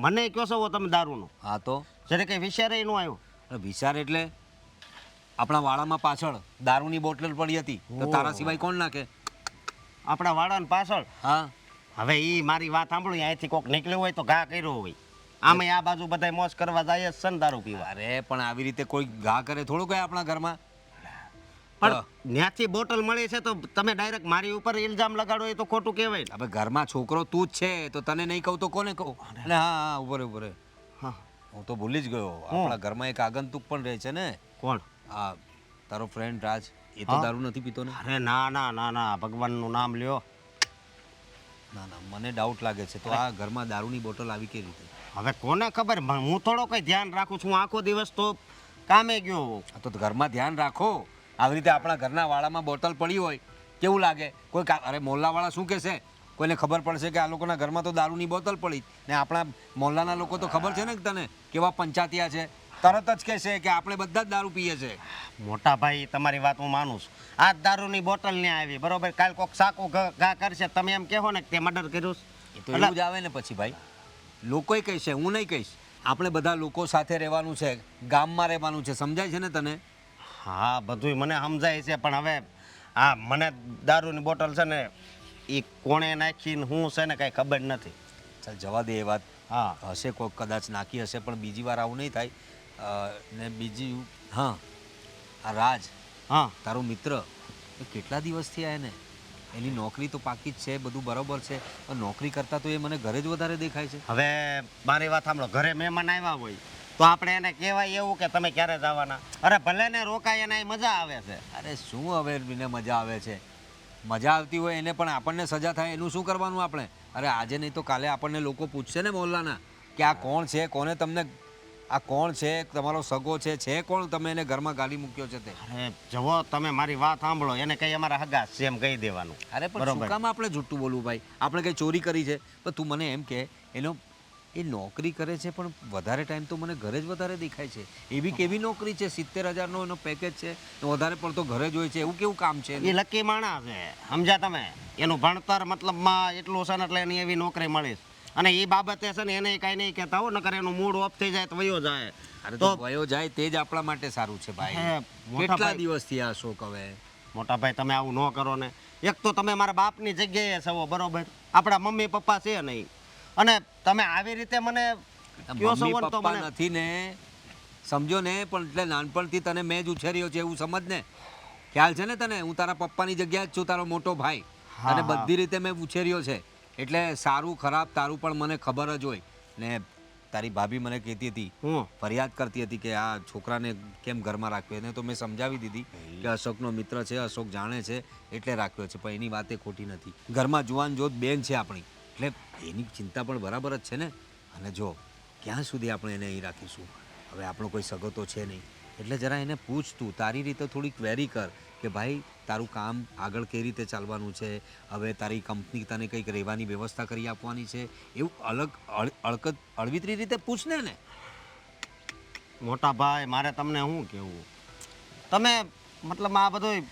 મને કહો છો તમે દારૂનું? હા તો જ્યારે કંઈ વિચારે ન આવ્યો? અરે વિચાર એટલે આપણા વાડામાં પાછળ દારૂની બોટલ પડી હતી, તો તારા સિવાય કોણ નાખે? આપણા વાડાની પાછળ? હા. હવે ઈ મારી વાત સાંભળો, અહીંથી કોક નીકળ્યું હોય તો ઘા કર્યો હોય. આમે આ બાજુ બધા મોજ કરવા જાય જ છે ને દારૂ પીવા. અરે પણ આવી રીતે કોઈ ઘા કરે થોડું કઈ આપણા ઘરમાં? પણ ત્યાંથી બોટલ મળી છે તો તમે ડાયરેક્ટ મારી ઉપર ઇલ્ઝામ લગાડો એ તો ખોટું કહેવાય ને. હવે ઘરમાં છોકરો તું જ છે, તો તને નહીં કહું તો કોને કહું? અને હા ઉભરે હા. હું તો ભૂલી જ ગયો, આપણા ઘરમાં એક આગંતુક પણ રહે છે ને. કોણ? આ તારો ફ્રેન્ડ રાજ, એ તો હા. દારૂ નથી પીતો ને? અરે ના ભગવાનનું નામ લ્યો. ના મને ડાઉટ લાગે છે. તો આ ઘરમાં દારૂની બોટલ આવી કેવી રીતે? હવે કોને ખબર, હું થોડો કઈ ધ્યાન રાખું છું. આખો દિવસ તો કામે ગયો હોઉં. આ તો ઘરમાં ધ્યાન રાખો. આવી રીતે આપણા ઘરના વાડામાં બોટલ પડી હોય કેવું લાગે? કોઈ અરે મોહલ્લાવાળા શું કહેશે? કોઈને ખબર પડશે કે આ લોકોના ઘરમાં તો દારૂની બોટલ પડી, ને આપણા મોહલ્લાના લોકો તો ખબર છે ને કે તને કેવા પંચાતિયા છે, તરત જ કહેશે કે આપણે બધા જ દારૂ પીએ છે. મોટા ભાઈ તમારી વાત હું માનું છું. આ દારૂની બોટલ ને આવી બરોબર, કાલ કોક સાકું ઘા કરશે, તમે એમ કહો ને કે તે મર્ડર કર્યું. એ તો એવું જ આવે ને પછી ભાઈ. લોકોય કહેશે, હું નહીં કહીશ. આપણે બધા લોકો સાથે રહેવાનું છે, ગામમાં રહેવાનું છે, સમજાય છે ને તને? હા બધુંય મને સમજાય છે, પણ હવે હા મને દારૂની બોટલ છે ને એ કોણે નાખીને હું છે ને કાંઈ ખબર નથી. ચાલ જવા દે એ વાત. હા હશે કોઈક કદાચ નાખી હશે, પણ બીજી વાર આવું નહીં થાય. ને બીજી હા, આ રાજ હા તારો મિત્ર, એ કેટલા દિવસથી આયા ને? એની નોકરી તો પાકી જ છે, બધું બરાબર છે, પણ નોકરી કરતાં તો એ મને ઘરે જ વધારે દેખાય છે. હવે મારી વાત સાંભળો, ઘરે મહેમાન આવ્યા હોય તો આપણે એને કહેવાય એવું કે તમે ક્યારે જવાના? અરે ભલે ને રોકાય એને મજા આવે છે. અરે શું હવે એને મજા આવે છે? મજા આવતી હોય એને, પણ આપણને સજા થાય એનું શું કરવાનું આપણે? અરે આજે નહીં તો કાલે આપણને લોકો પૂછશે ને મોહલ્લાના કે આ કોણ છે, કોને તમને આ કોણ છે, તમારો સગો છે કોણ, તમે એને ઘરમાં ગાલી મૂક્યો છે તે? અરે જવો તમે મારી વાત સાંભળો, એને કઈ અમારા હગા છે એમ કહી દેવાનું. અરે પણ શું કામ આપણે જૂઠું બોલવું ભાઈ? આપણે કંઈ ચોરી કરી છે? પણ તું મને એમ કે એનો એ નોકરી કરે છે, પણ વધારે ટાઈમ તો મને ઘરે જ વધારે દેખાય છે. એવી કેવી નોકરી છે? 70,000નો એનો પેકેજ છે, વધારે પડતો ઘરે જ હોય છે, એવું કેવું કામ છે? એ લકી માણસ છે, સમજ્યા તમે? એનું ભણતર મતલબમાં એટલું છે ને એટલે એની એવી નોકરી મળી. અને એ બાબતે છે ને એને કાંઈ નહીં કહેતા હો, નકર એનું મૂડ ઓફ થઈ જાય તો વયો જાય. અરે તો વયો જાય તે જ આપણા માટે સારું છે ભાઈ. કેટલા દિવસથી આ શોક? હવે મોટા ભાઈ તમે આવું ન કરો ને. એક તો તમે મારા બાપની જગ્યાએ છો બરોબર, આપણા મમ્મી પપ્પા છે નહીં, અને તમે આવી રીતે મને કયો છો મમ્મી ને તો પપ્પા મને નથી ને, સમજો ને, પણ એટલે નાનપણથી તને મેં જ ઉછેર્યો છે એવું સમજ ને. ખ્યાલ છે ને તને? હું તારા પપ્પાની જગ્યાએ જ છું, તારો મોટો ભાઈ. અને બધી રીતે મેં ઉછેર્યો છે, એટલે સારું ખરાબ તારું પણ મને ખબર જ હોય. ને તારી ભાભી મને કહેતી હતી, ફરિયાદ કરતી હતી કે આ છોકરાને કેમ ઘરમાં રાખ્યો, એને તો મેં સમજાવી દીધી કે અશોકનો મિત્ર છે, અશોક જાણે છે એટલે રાખ્યો છે, પણ એની વાત એ ખોટી નથી. ઘરમાં જુવાન જોત બેન છે આપણી, એટલે એની ચિંતા પણ બરાબર જ છે ને. અને જો ક્યાં સુધી આપણે એને અહીં રાખીશું? હવે આપણો કોઈ સગો તો છે નહીં, એટલે જરા એને પૂછ તું, તારી રીતે થોડી ક્વેરી કર કે ભાઈ તારું કામ આગળ કઈ રીતે ચાલવાનું છે, હવે તારી કંપની તને કંઈક રહેવાની વ્યવસ્થા કરી આપવાની છે, એવું અળવિતરી રીતે પૂછને ને. મોટા ભાઈ મારે તમને શું કહેવું, તમે મતલબ આ બધું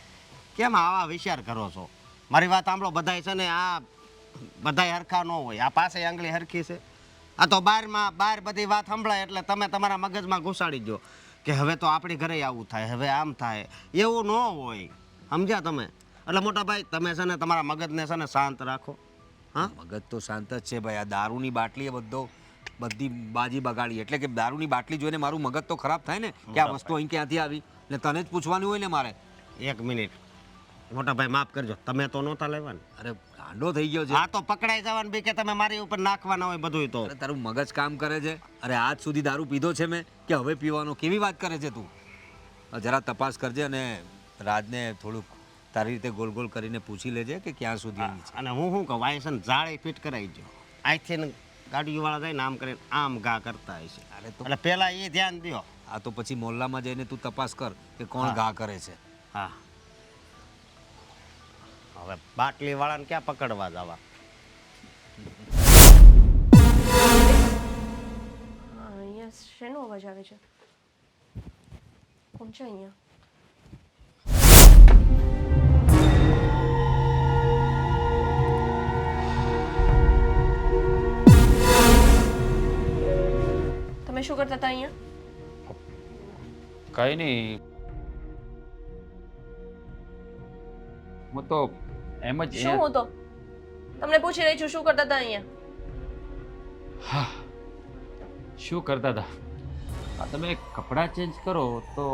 કેમ આવા વિચાર કરો છો? મારી વાત સાંભળો, બધાય છે ને આ બધાય હરખા ન હોય. આ પાસે આંગળી હરખી છે, આ તો બહાર બધી વાત સંભળાય એટલે તમે તમારા મગજમાં ઘુસાડી દો કે હવે તો આપણી ઘરે આવું થાય, હવે આમ થાય. એવું ન હોય, સમજ્યા તમે? એટલે મોટા ભાઈ તમે છે ને તમારા મગજને છે ને શાંત રાખો. હા, મગજ તો શાંત જ છે ભાઈ. આ દારૂની બાટલીએ બધી બાજી બગાડી. એટલે કે દારૂની બાટલી જોઈને મારું મગજ તો ખરાબ થાય ને કે આ વસ્તુ અહીં ક્યાંથી આવી, ને તને જ પૂછવાનું હોય ને મારે. એક મિનિટ મોટા ભાઈ માફ કરજો, તમે તો નહોતા લેવા ને? અરે ગાંડો થઈ ગયો છે. આ તો પકડાઈ જવાનું બી કે તમે મારી ઉપર નાખવાના હોય બધું. તો અરે તારું મગજ કામ કરે છે? અરે આજ સુધી દારૂ પીધો છે મેં કે હવે પીવાનો? કેવી વાત કરે છે તું? જરા તપાસ કરજે અને રાજને થોડુંક તારી રીતે ગોલ ગોલ કરીને પૂછી લેજે કે ક્યાં સુધી આવી છે. અને હું શું કહું, વાયસન જાળી ફિટ કરાવી દો. અહીંથી ને ગાડીવાળા જાય ને આમ કરીને આમ ઘા કરતા હોય છે. અરે તો એટલે પહેલા એ ધ્યાન દો. આ તો પછી મોહલ્લામાં જઈને તું તપાસ કર કે કોણ ઘા કરે છે. હા, હવે બાટલી વાળાને ક્યાં પકડવા જવા? અહીંયા શેનો અવાજ આવે છે? કોણ છે અહીંયા? તમે શું કરતા હતા અહીંયા? કંઈ નહીં, હું તો એમ જ શું હું તો તમને પૂછી રહી છું, શું કરતા હતા અહીંયા? હા, શું કરતા હતા? હા, તમે કપડાં ચેન્જ કરો તો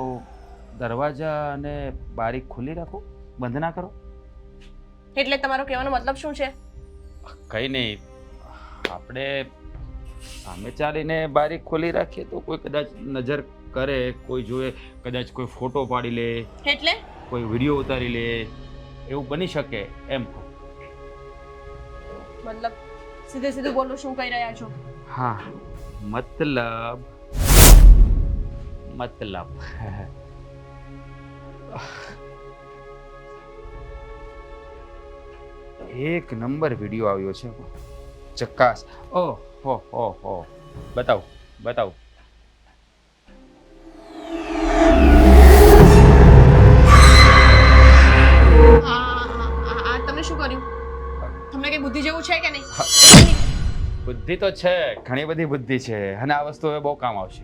દરવાજા અને બારી ખુલ્લી રાખો, બંધ ના કરો. એટલે તમારો કહેવાનો મતલબ શું છે? કંઈ નહીં, આપણે સામે ચાલીને બારી ખોલી રાખીએ તો કોઈ કદાચ નજર કરે, કોઈ જોવે, કદાચ કોઈ ફોટો પાડી લે, એટલે કોઈ વિડીયો ઉતારી લે, એવું બની શકે એમ. મતલબ સીધે સીધું બોલો, શું કહી રહ્યા છો? હા, મતલબ એક નંબર વિડીયો આવ્યો છે, ચકાસ. ઓહ હો હો હો, બતાવો બતાવો. આ તમે શું કર્યું? તમને કઈ બુદ્ધિ જેવું છે કે નહીં? બુદ્ધિ તો છે, ઘણી બધી બુદ્ધિ છે, અને આ વસ્તુ હવે બહુ કામ આવશે.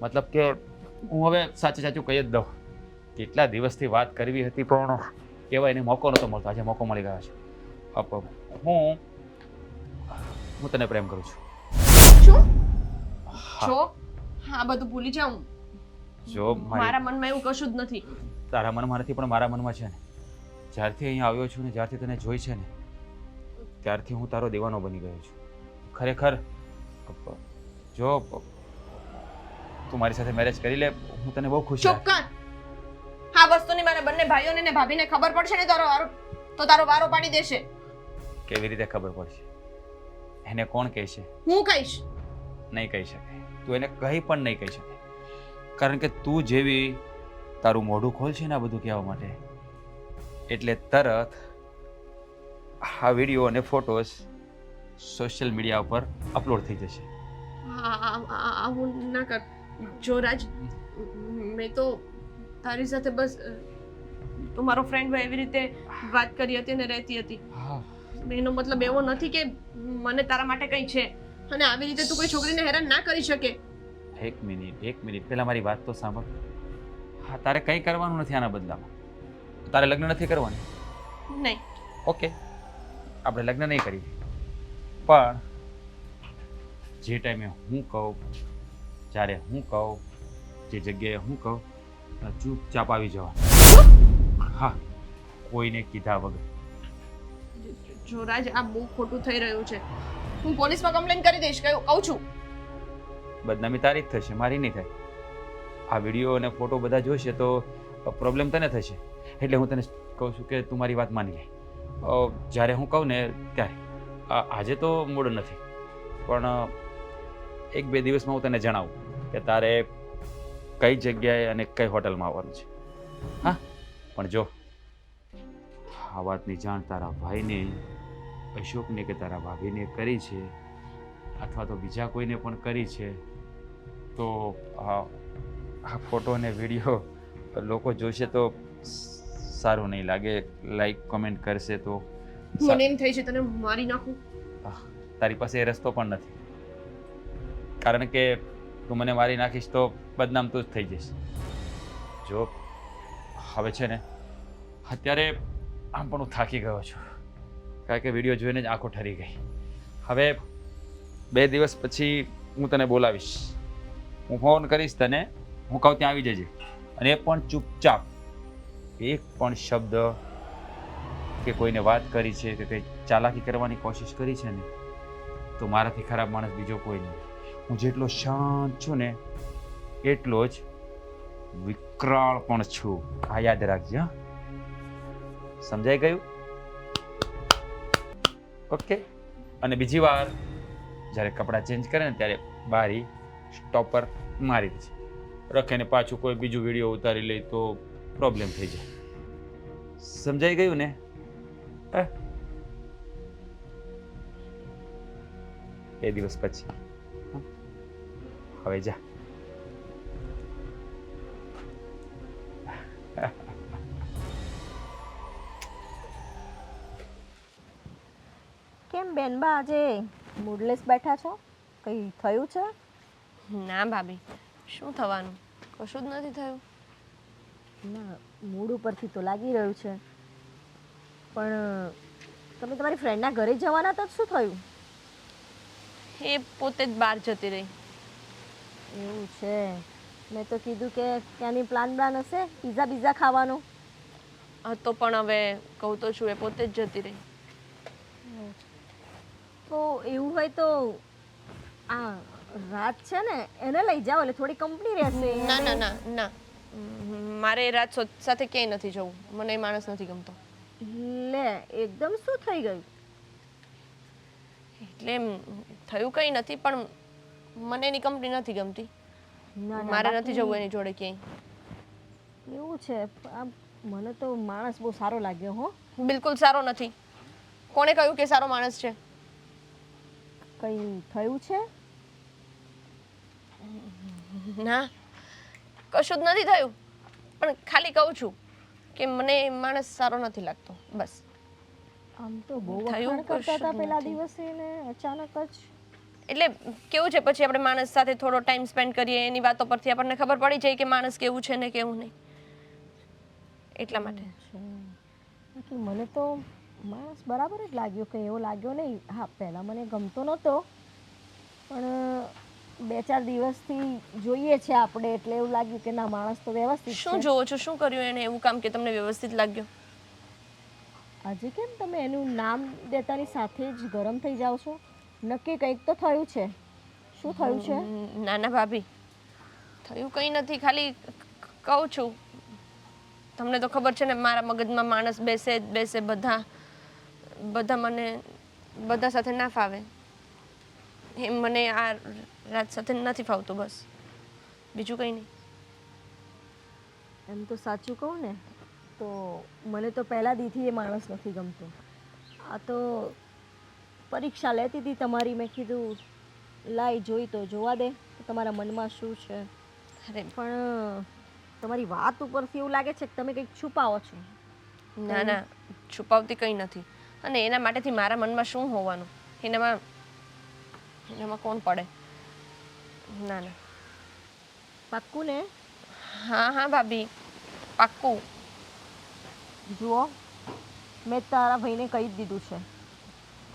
મતલબ કે હું હવે સાચું કહી જ દઉં. કેટલા દિવસથી વાત કરવી હતી પણ કહેવાય એને મોકો નહોતો મળતો. આજે મોકો મળી ગયો છે. હું તને પ્રેમ કરું છું. શું? જો આ બધું ભૂલી જાઉં. જો મારા મનમાં એવું કશું જ નથી. તારા મનમાં નથી પણ મારા મનમાં છે ને. જ્યારથી અહીંયા આવ્યો છું ને, જ્યારથી તને જોઈ છે ને, ત્યારથી હું તારો દીવાનો બની ગયો છું. ખરેખર જો તું મારી સાથે મેરેજ કરી લે, હું તને બહુ ખુશ ચૂપ કર. આ વસ્તુની મારા બંને ભાઈઓને ને ભાભીને ખબર પડશે ને તારો વારો પાડી દેશે. કેવી રીતે ખબર પડશે? એને કોણ કહેશે? હું કહીશ. નહીં કહી શકે. તું એને કંઈ પણ નહીં કહી શકે, કારણ કે તું જેવી તારું મોઢું ખોલશે ને આ બધું કહેવા માટે, એટલે તરત આ વિડીયો અને ફોટોસ સોશિયલ મીડિયા ઉપર અપલોડ થઈ જશે. આવું ના કર. જો રાજ, મેં તો તારી સાથે બસ તું મારો ફ્રેન્ડ હોય એવી રીતે વાત કરી હતી અને રહેતી હતી. એનો મતલબ એવો નથી કે મને તારા માટે કંઈ છે, અને આવી રીતે તું કોઈ છોકરીને હેરાન ના કરી શકે. એક મિનિટ પહેલા મારી વાત તો સાંભળ. હા, તારે કંઈ કરવાનું નથી આના બદલામાં. તારે લગ્ન નથી કરવાનું? નહીં. ઓકે, આપણે લગ્ન નહીં કરીએ, પણ જે ટાઈમે હું કહું, જ્યારે હું કહું, જે જગ્યાએ હું કહું, ચૂપચાપ આવી જવા. હા, કોઈને કીધા વગર. જો રાજ, આ બહુ ખોટું થઈ રહ્યું છે. હું પોલીસમાં કમ્પ્લેન કરી દઈશ, કહું છું. બદનામી તારી જ થશે, મારી નહીં થાય. આ વિડીયો અને ફોટો બધા જોશે તો પ્રોબ્લેમ તને થશે. એટલે હું તને કહું છું કે તું મારી વાત માની લે. જ્યારે હું કહું ને ત્યારે. આજે તો મૂડ નથી, પણ 1-2 દિવસમાં હું તને જણાવું કે તારે કઈ જગ્યાએ અને કઈ હોટલમાં આવવાનું છે. હા, પણ જો આ વાતની જાણ તારા ભાઈને, અશોકને કે તારા ભાભીને કરી છે અથવા તો બીજા કોઈને પણ કરી છે તો આ ફોટો અને વિડીયો લોકો જોશે તો સારું નહીં લાગે. લાઈક કમેન્ટ કરશે તો મને એમ થઈ છે તને મારી નાખું. તારી પાસે એ રસ્તો પણ નથી, કારણ કે તું મને મારી નાખીશ તો બદનામ તું જ થઈ જઈશ. જો હવે છે ને અત્યારે આમ પણ હું થાકી ગયો છું, કારણ કે વિડીયો જોઈને જ આંખો ઠરી ગઈ. હવે 2 દિવસ પછી હું તને બોલાવીશ, હું ફોન કરીશ તને, હું કહું ત્યાં આવી જજે, અને એ પણ ચૂપચાપ. એક પણ શબ્દ કે કોઈને વાત કરી છે કે કંઈ ચાલાકી કરવાની કોશિશ કરી છે ને તો મારાથી ખરાબ માણસ બીજો કોઈ નહીં. હું જેટલો શાંત છું ને એટલો જ વિકરાળ પણ છું, આ યાદ રાખજે. હા, સમજાઈ ગયું? ઓકે. અને બીજી વાર જ્યારે કપડાં ચેન્જ કરે ને ત્યારે બારી સ્ટોપર મારી દેજે, રખીને પાછું કોઈ બીજું વિડીયો ઉતારી લે તો પ્રોબ્લેમ થઈ જાય. સમજાઈ ગયું ને? એ દિવસ પછી હવે જા. કેમ બેનબા આજે મૂડલેસ બેઠા છો? કંઈ થયું છે? ના ભાભી, શું થવાનું? કશું જ નથી થયું. ના, મૂડ ઉપરથી તો લાગી રહ્યું છે. પણ તમે તમારી ફ્રેન્ડના ઘરે જવાના તો શું થયું? એ પોતે જ બહાર જતી રહી. એવું છે? મેં તો કીધું કે ત્યાંની પ્લાન હશે પીઝા બીઝા ખાવાનો. તો પણ હવે કહું તો છું, એ પોતે જ જતી રહી. તો એવું હોય તો આ રાત છે ને એને લઈ જાઓ, એટલે થોડી કંપની રહેશે. ના ના ના ના, મારે એ રાત સાથે ક્યાંય નથી જવું. મને એ માણસ નથી ગમતો. લે, એકદમ શું થઈ ગયું? એટલે થયું કંઈ નથી, પણ મને એની કંપની નથી ગમતી. ના, મારે બાકી નથી જવું એની જોડે ક્યાંય. એવું છે? આ મને તો માણસ બહુ સારો લાગ્યો હો. બિલકુલ સારો નથી. કોણે કહ્યું કે સારો માણસ છે? કંઈ થયું છે? ના, કશું જ નથી થયું, પણ ખાલી કહું છું કે મને એ માણસ સારો નથી લાગતો, બસ. આમ તો બહુ થયું વખાણ કરતા હતા કશું પેલા નથી. દિવસે ને અચાનક જ. એટલે કેવું છે, પછી આપણે માણસ સાથે થોડો ટાઈમ સ્પેન્ડ કરીએ, એની વાતો પરથી આપણને ખબર પડી જાય કે માણસ કેવું છે ને કેવું નહીં. એટલા માટે. બાકી મને તો માણસ બરાબર જ લાગ્યો, કંઈ એવો લાગ્યો નહીં. હા, પહેલાં મને ગમતો નહોતો, પણ 2-4 દિવસથી જોઈએ છે આપણે, એટલે એવું લાગ્યું કે ના, માણસ તો વ્યવસ્થિત શું છે. જોવો છો? શું કર્યું એને એવું કામ કે તમને વ્યવસ્થિત લાગ્યો? આજે કેમ તમે એનું નામ દેતાની સાથે જ ગરમ થઈ જાઓ છો? નક્કી કંઈક તો થયું છે. શું થયું છે? ના ના ભાભી, થયું કંઈ નથી. ખાલી કહું છું, તમને તો ખબર છે ને મારા મગજમાં માણસ બેસે જ બેસે. બધા મને બધા સાથે ના ફાવે. એમ મને આ રાત સાથે નથી ફાવતું, બસ. બીજું કંઈ નહીં. એમ તો સાચું કહું ને તો મને તો પહેલા દીથી એ માણસ નથી ગમતો. આ તો પરીક્ષા લેતી હતી તમારી, મેં કીધું લાઈ જોઈ તો જોવા દે કે તમારા મનમાં શું છે. અરે પણ તમારી વાત ઉપરથી એવું લાગે છે કે તમે કંઈક છુપાવો છો. ના ના, છુપાવતી કંઈ નથી. અને એના માટેથી મારા મનમાં શું હોવાનું? એનામાં કોણ પડે? ના ના. પાક્કું ને? હા હા ભાભી, પાક્કું. જુઓ, મેં તારા ભાઈને કહી જ દીધું છે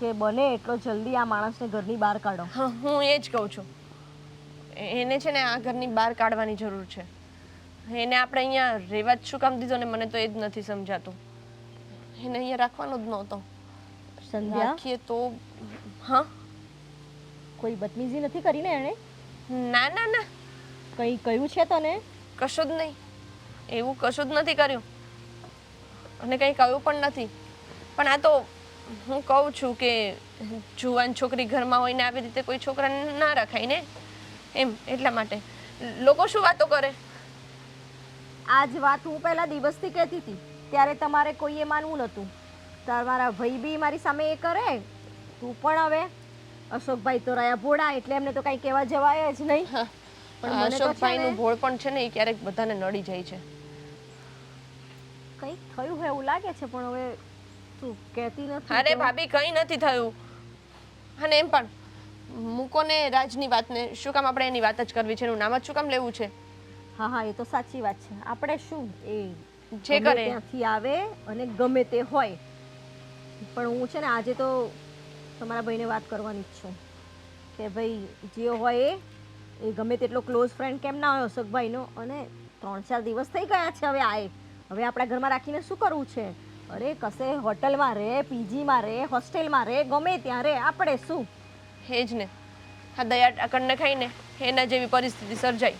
કે બને એટલો જલ્દી આ માણસને ઘરની બહાર કાઢો. હા, હું એ જ કહું છું. એને છે ને આ ઘરની બહાર કાઢવાની જરૂર છે. એને આપણે અહીંયા રહેવા જ શું કામ દીધો ને, મને તો એ જ નથી સમજાતું. એને અહીંયા રાખવાનો જ નહોતો. સંધ્યા, રાખીએ તો. હા, કોઈ બદતમીજી નથી કરી ને એણે? ના ના ના, કંઈ કહ્યું છે તને? કશું જ નહીં. એવું કશું જ નથી કર્યું, અને કંઈ કહ્યું પણ નથી. પણ આ તો હું કહું છું કે જુવાન છોકરી ઘરમાં હોય ને આવી રીતે કોઈ છોકરાને ના રખાય ને, એમ. એટલા માટે લોકો શું વાતો કરે? આ જ વાત હું પહેલા દિવસથી કહેતી હતી, ત્યારે તમારે કોઈએ માનવું નહોતું. તમારા ભાઈ બી મારી સામે એ કરે, તું પણ હવે અશોકભાઈ તો રહ્યા ભોળા, એટલે એમને તો કાંઈ કહેવા જવાય જ નહીં. પણ મને તો છે ને અશોકભાઈનું ભોળ પણ છે ને એ ક્યારેક બધાને નડી જાય છે. કંઈક થયું હોય એવું લાગે છે, પણ હવે તું કહેતી નથી. અરે તો- ભાભી કંઈ નથી થયું. અને એમ પણ મૂકો ને રાજની વાતને, શું કામ આપણે એની વાત જ કરવી છે, એનું નામ જ શું કામ લેવું છે? હા હા, એ તો સાચી વાત છે. આપણે શું એ જે ગમે કરે. ત્યાંથી આવે અને ગમે તે હોય, પણ હું છે ને આજે તો તમારા ભાઈને વાત કરવાની જ છું કે ભાઈ જે હોય એ ગમે તેટલો ક્લોઝ ફ્રેન્ડ કેમ ના હોય અશોકભાઈનો, અને 3-4 દિવસ થઈ ગયા છે હવે આએ. હવે આપણા ઘરમાં રાખીને શું કરવું છે? અરે કશે હોટલમાં રહે, પીજીમાં રહે, હોસ્ટેલમાં રહે, ગમે ત્યાં રહે, આપણે શું? હે જ ને, હા દયા ટાકણને ખાઈને એના જેવી પરિસ્થિતિ સર્જાઈ.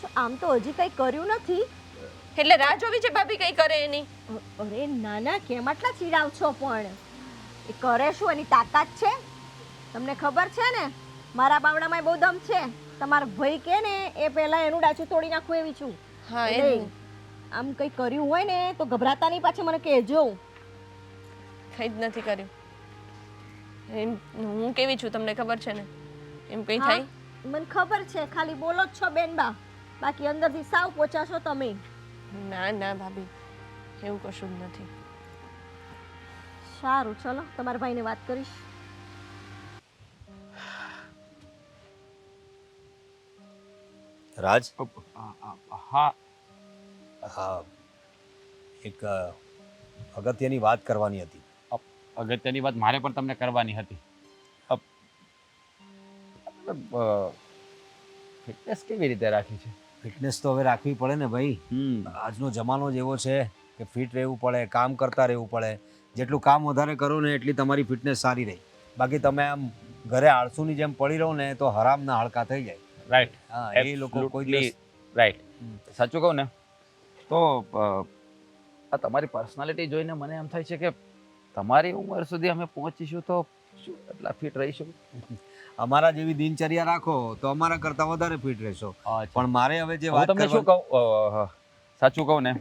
જો આમ તો હજી કંઈ કર્યું નથી. એટલે રાહ જોવી છે ભાભી કંઈ કરે એની. અરે નાના, કેમ આટલા ચીડાવ છો? પણ એ કરે શું? એની તાકાત છે. તમને ખબર છે ને, મારા બાવડામાં બહુ દમ છે. તમારો ભાઈ કે ને એ પહેલા એનું ડાચું તોડી નાખું એવી છું. હા એ એટલે આમ કંઈ કર્યું હોય ને તો ગભરાતા નહીં, પાછું મને કહેજો. કંઈ જ નથી કર્યું. એમ હું કેવી છું તમને ખબર છે ને, એમ કંઈ હા, થાય. મને ખબર છે, ખાલી બોલો જ છો બેનબા, બાકી અંદરથી સાવ પોચા છો તમે. ના ના ભાભી, એવું કશું જ નથી. સારું, ચલો તમારા ભાઈને વાત કરીશ. રાજ, હા હા, એક અગત્યની વાત કરવાની હતી. અગત્યની વાત મારે પણ તમને કરવાની હતી. ફિટનેસ કેવી રીતે રાખી છે? ફિટનેસ તો હવે રાખવી પડે ને ભાઈ. આજનો જમાનો જ એવો છે કે ફિટ રહેવું પડે, કામ કરતા રહેવું પડે. જેટલું કામ વધારે કરો ને એટલી તમારી ફિટનેસ સારી રહે. બાકી તમે આમ ઘરે આળસુની જેમ પડી રહો ને તો હરામના હાડકા થઈ જાય. રાઈટ. હા, એ લોકો કોઈ દિવસ રાઈટ. સાચું કહું ને તો આ તમારી પર્સનાલિટી જોઈને મને એમ થાય છે કે તમારી ઉંમર સુધી અમે પહોંચીશું તો શું એટલા ફિટ રહીશું? અમારા જેવી દિનચર્યા રાખો તો અમારા કરતા વધારે ફિટ રહેશો. પણ મારે હવે જે હું વાત તમને શું કહું, સાચું કહું ને,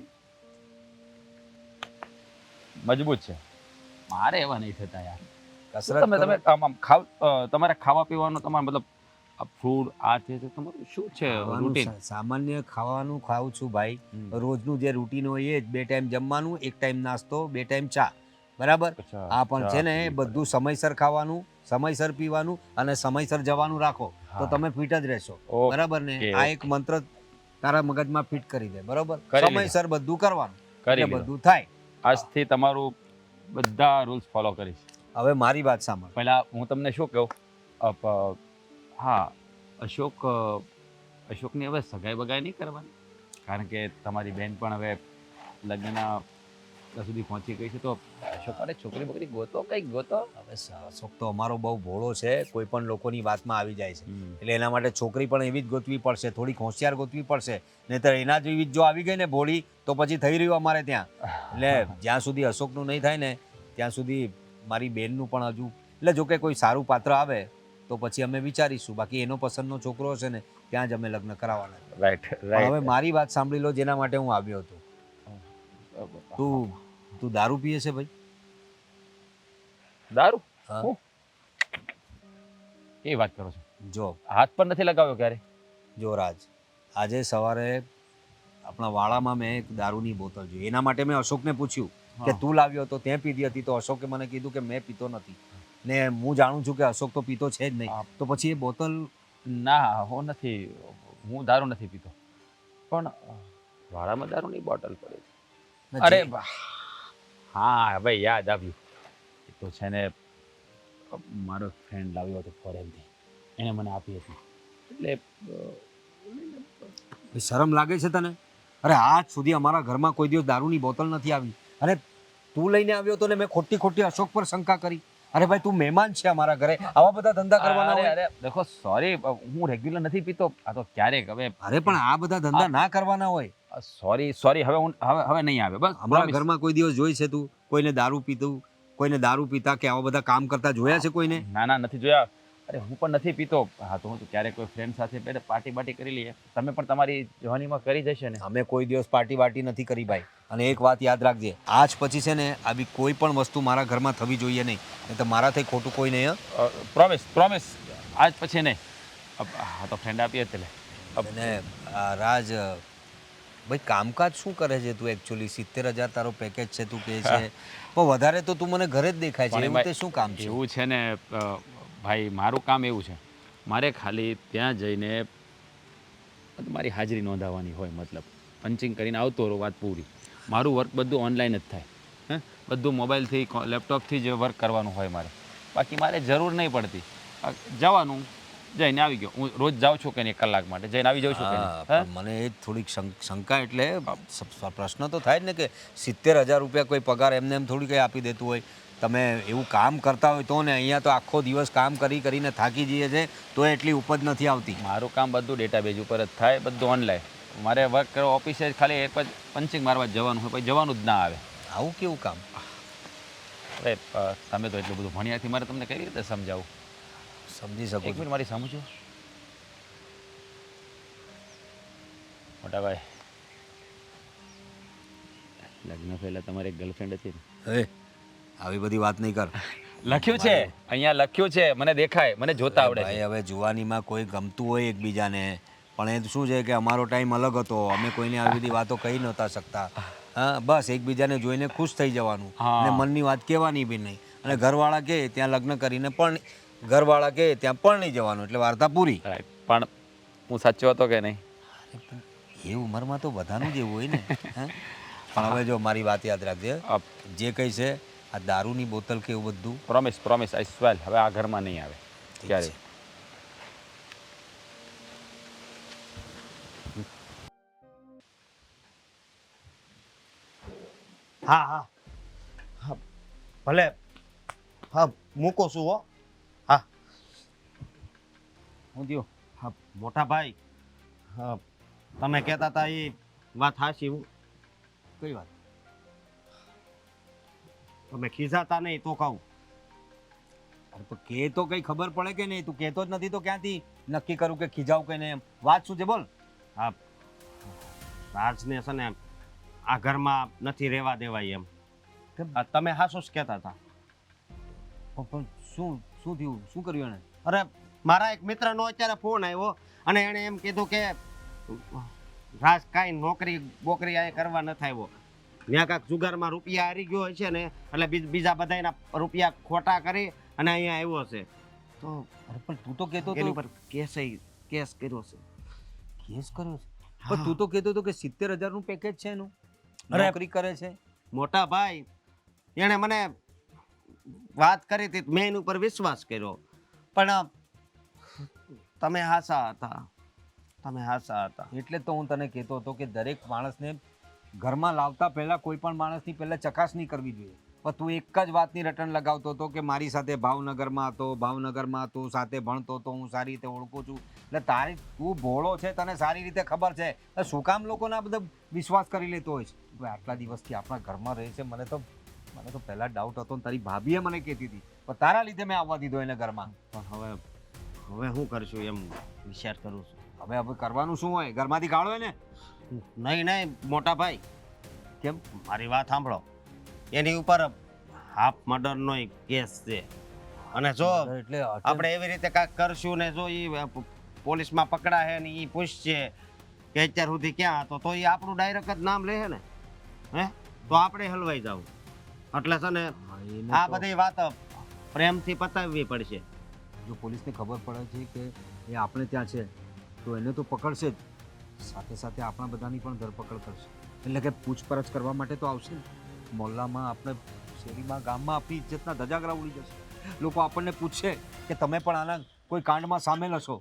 મજબૂત છે. મારે એવા નહીં થતા યાર. કસરત તમે તમે આમ આમ ખાવ, તમારે ખાવા પીવાનું તમારે મતલબ ફૂડ આ છે તો તમારું શું છે રૂટીન? સામાન્ય ખાવાનું ખાઉં છું ભાઈ. રોજનું જે રૂટીન હોય એ જ. 2 ટાઈમ જમવાનું, 1 ટાઈમ નાસ્તો, 2 ટાઈમ ચા. બરાબર? આ પણ છે ને એ બધું સમયસર ખાવાનું, સમયસર પીવાનું અને સમયસર જવાનું રાખો તો તમે ફિટ જ રહેશો. બરાબર ને? આ એક મંત્ર તારા મગજમાં ફિટ કરી દે. બરાબર? સમયસર બધું કરવાનું એટલે બધું થાય. આજથી તમારું બધા રૂલ્સ ફોલો કરીશ. હવે મારી વાત સાંભળ. પહેલા હું તમને શું કહું, હા, અશોકની હવે સગાઈ બગાઈ નહીં કરવાની, કારણ કે તમારી બેન પણ હવે લગ્નના સુધી પહોંચી ગઈ છે, તો અશોક માટે છોકરી બોકરી ગોતો, કંઈક ગોતો. હવે અશોક તો અમારો બહુ ભોળો છે, કોઈ પણ લોકોની વાતમાં આવી જાય છે. એટલે એના માટે છોકરી પણ એવી જ ગોતવી પડશે, થોડીક હોશિયાર ગોતવી પડશે. નહીંતર એના જેવી જો આવી ગઈ ને ભોળી તો પછી થઈ રહ્યું અમારે ત્યાં. એટલે જ્યાં સુધી અશોકનું નહીં થાય ને ત્યાં સુધી મારી બેનનું પણ હજુ, એટલે જો કે કોઈ સારું પાત્ર આવે તો પછી અમે વિચારીશું. બાકી એનો પસંદનો છોકરો હશે ને ત્યાં જ અમે લગ્ન કરાવવાના. રાઈટ હવે મારી વાત સાંભળી લો, જેના માટે હું આવ્યો હતો. તું દારૂ પીએ છે ભાઈ? દારૂ? હા. એ વાત કરો છો? જો હાથ પર નથી લગાવ્યો ક્યારે? જો રાજ, આજે સવારે આપણા વાળામાં મેં એક દારૂની બોતલ જોઈ. એના માટે મેં અશોકને પૂછ્યું કે તું લાવ્યો તો તે પીધી હતી? તો અશોકે મને કીધું કે મેં પીતો નથી. ને હું જાણું છું કે અશોક તો પીતો છે જ નહીં. તો પછી એ બોતલ? ના, હું નથી, હું દારૂ નથી પીતો. પણ વાળામાં દારૂની બોટલ પડી છે. અરે હા, હવે યાદ આવ્યું. એ તો છે ને મારો ફ્રેન્ડ લાવ્યો હતો ફોરેનથી, એણે મને આપી હતી. એટલે શરમ લાગે છે તને? અરે આજ સુધી અમારા ઘરમાં કોઈ દિવસ દારૂની બોતલ નથી આવી, અને તું લઈને આવ્યો તો ને મેં ખોટી અશોક પર શંકા કરી. અરે ભાઈ, તું મહેમાન છે અમારા ઘરે, આવા બધા ધંધા કરવાના હોય? અરે દેખો, સોરી, હું રેગ્યુલર નથી પીતો, આ તો ક્યારેક. હવે અરે પણ આ બધા ધંધા ના કરવાના હોય. સોરી, હવે નહીં આવે. બસ અમારા ઘરમાં કોઈ દિવસ જોઈ છે તું કોઈને દારૂ પીતું, કોઈને દારૂ પીતા કે આવા બધા કામ કરતા જોયા છે કોઈને? ના નથી જોયા. અરે હું પણ નથી પીતો. હા તો હું તો ક્યારેક કોઈ ફ્રેન્ડ સાથે બેઠે પાર્ટી કરી લઈએ. તમે પણ તમારી જવાનીમાં કરી જશે ને? અમે કોઈ દિવસ પાર્ટી વાર્ટી નથી કરી ભાઈ. અને એક વાત યાદ રાખજે, આજ પછી છે ને આવી કોઈ પણ વસ્તુ મારા ઘરમાં થવી જોઈએ નહીં. નહીં તો મારાથી ખોટું કોઈ નહીં. પ્રોમિસ આજ પછી નહીં. હા તો ફ્રેન્ડ આપીએ એટલે. અને રાજ ભાઈ કામકાજ શું કરે છે તું એકચ્યુઅલી? 70,000 તારો પેકેજ છે તું કહે છે, પણ વધારે તો તું મને ઘરે જ દેખાય છે. એવું તે શું કામ છે? એવું છે ને ભાઈ, મારું કામ એવું છે, મારે ખાલી ત્યાં જઈને મારી હાજરી નોંધાવવાની હોય. મતલબ પંચિંગ કરીને આવતો રહો, વાત પૂરી. મારું વર્ક બધું ઓનલાઈન જ થાય. બધું મોબાઈલથી લેપટોપથી જ વર્ક કરવાનું હોય મારે. બાકી મારે જરૂર નહીં પડતી. જવાનું, જઈને આવી ગયો. હું રોજ જાઉં છું કે નહીં 1 કલાક માટે, જઈને આવી જાઉં છું કે હા, નહીં. પણ મને એ થોડીક શંકા, એટલે પ્રશ્ન તો થાય જ ને કે 70,000 રૂપિયા કોઈ પગાર એમને એમ થોડી કંઈ આપી દેતું હોય. તમે એવું કામ કરતા હોય તો ને, અહીંયા તો આખો દિવસ કામ કરીને થાકી જઈએ છે તો એટલી ઉપજ નથી આવતી. મારું કામ બધું ડેટાબેઝ ઉપર જ થાય, બધું ઓનલાઈન. મારે વર્ક કરો ઓફિસે જ ખાલી એક જ પંચિંગ મારવા જ જવાનું હોય, પછી જવાનું જ ના આવે. આવું કેવું કામ? અરે તમે તો એટલું બધું ભણ્યાથી મારે તમને કેવી રીતે સમજાવું? સમજી એક શકું છું. મિનિટ મારી સમજો. મોટા ભાઈ, લગ્ન પહેલા તમારી એક ગર્લફ્રેન્ડ હતી ને? હે, આવી બધી વાત નહીં કર. લખ્યું છે અહીંયા, લખ્યું છે, મને દેખાય, મને જોતા આવડે ભાઈ છે. હવે જુવાનીમાં કોઈ ગમતું હોય એકબીજાને, પણ એ શું છે કે અમારો ટાઈમ અલગ હતો. અમે કોઈને આવી બધી વાતો કહી નહોતા શકતા. હા, બસ એકબીજાને જોઈને ખુશ થઈ જવાનું હા. અને મનની વાત કહેવાની બી નહીં. અને ઘરવાળા કહે ત્યાં લગ્ન કરીને પણ, ઘરવાળા કહે ત્યાં પરણી જવાનું, એટલે વાર્તા પૂરી. Right. પણ હું સાચો હતો કે નહીં? એ ઉંમરમાં તો બધાનું જ એવું હોય ને. હા? પણ હવે જો મારી વાત યાદ રાખજે, જે કંઈ છે આ દારૂની બોતલ કે એવું બધું પ્રોમિસ આઈ સ્વેલ, હવે આ ઘરમાં નહીં આવે ક્યારે. છે. હા હા હા, ભલે. હા, મૂકો છું હો. હા હું થયું? હા, મોટા ભાઈ, હા, તમે કહેતા હતા એ વાત હાચી. હું કઈ વાત? તમે ખીજાતા નહીં તો કહું. અરે તો કે તો કઈ ખબર પડે કે નહીં? તું કહેતો જ નથી તો ક્યાંથી નક્કી કરું કે ખીજાવ કે નહીં? એમ વાત શું છે બોલ. હા, રાજને છે ને આ ઘરમાં નથી રહેવા દેવાય એમ. આ તમે હાસું જ કહેતા હતા. પણ શું શું થયું? શું કર્યું એને? અરે મારા એક મિત્રનો અત્યારે ફોન આવ્યો અને એણે એમ કીધું કે રાજ કાંઈ નોકરી બોકરી આ કરવા નથી આવ્યો. ત્યાં કાંઈક જુગારમાં રૂપિયા હારી ગયો હોય છે ને, એટલે બીજા બધાના રૂપિયા ખોટા કરી અને અહીંયા આવ્યો છે. તો અરે પણ તું તો કહેતો એની હતો ઉપર કેસ કર્યો છે. કેસ કર્યો છે? હા. પણ તું તો કહેતો હતો કે 70,000 નું પેકેજ છે એનું, અરે. નોકરી કરે છે. મોટા ભાઈ, એણે મને વાત કરી હતી, મેં એની ઉપર વિશ્વાસ કર્યો. પણ તમે હાસા હતા. એટલે જ તો હું તને કહેતો હતો કે દરેક માણસને ઘરમાં લાવતા પહેલા કોઈ પણ માણસની પહેલા ચકાસણી કરવી જોઈએ. પણ તું એક જ વાતની રટણ લગાવતો હતો કે મારી સાથે ભાવનગરમાં હતો, સાથે ભણતો હતો, હું સારી રીતે ઓળખું છું. એટલે તું ભોળો છે, તને સારી રીતે ખબર છે. એટલે શું કામ લોકોને આ બધા વિશ્વાસ કરી લેતો હોય છે? ભાઈ આટલા દિવસથી આપણા ઘરમાં રહે છે, મને તો પહેલા ડાઉટ હતો ને તારી ભાભીએ મને કહેતી હતી, પણ તારા લીધે મેં આવવા દીધો એને ઘરમાં. પણ હવે શું કરશું એમ વિચાર કરું છું. હવે કરવાનું શું હોય? ઘરમાંથી કાઢો ને. નહીં મોટા ભાઈ, કેમ? મારી વાત સાંભળો. એની ઉપર હાફ મર્ડરનો કેસ છે અને જો એટલે આપણે એવી રીતે કાંઈક કરશું ને જો એ પોલીસમાં પકડાશે ને એ પૂછશે કે અત્યાર સુધી ક્યાં હતો, તો એ આપણું ડાયરેક્ટ જ નામ લે ને, હે, તો આપણે હલવાઈ જાવ. એટલે છે ને આ બધી વાત પ્રેમથી પતાવવી પડશે. જો પોલીસને ખબર પડે છે કે એ આપણે ત્યાં છે તો એને તો પકડશે જ, સાથે સાથે આપણા બધાની પણ ધરપકડ કરશે. એટલે કે પૂછપરછ કરવા માટે તો આવશે ને. મોહલ્લામાં, આપણે શેરીમાં, ગામમાં આપણી ઇજ્જતના ધજાગરા ઉડી જશે. લોકો આપણને પૂછશે કે તમે પણ આના કોઈ કાંડમાં સામેલ હશો.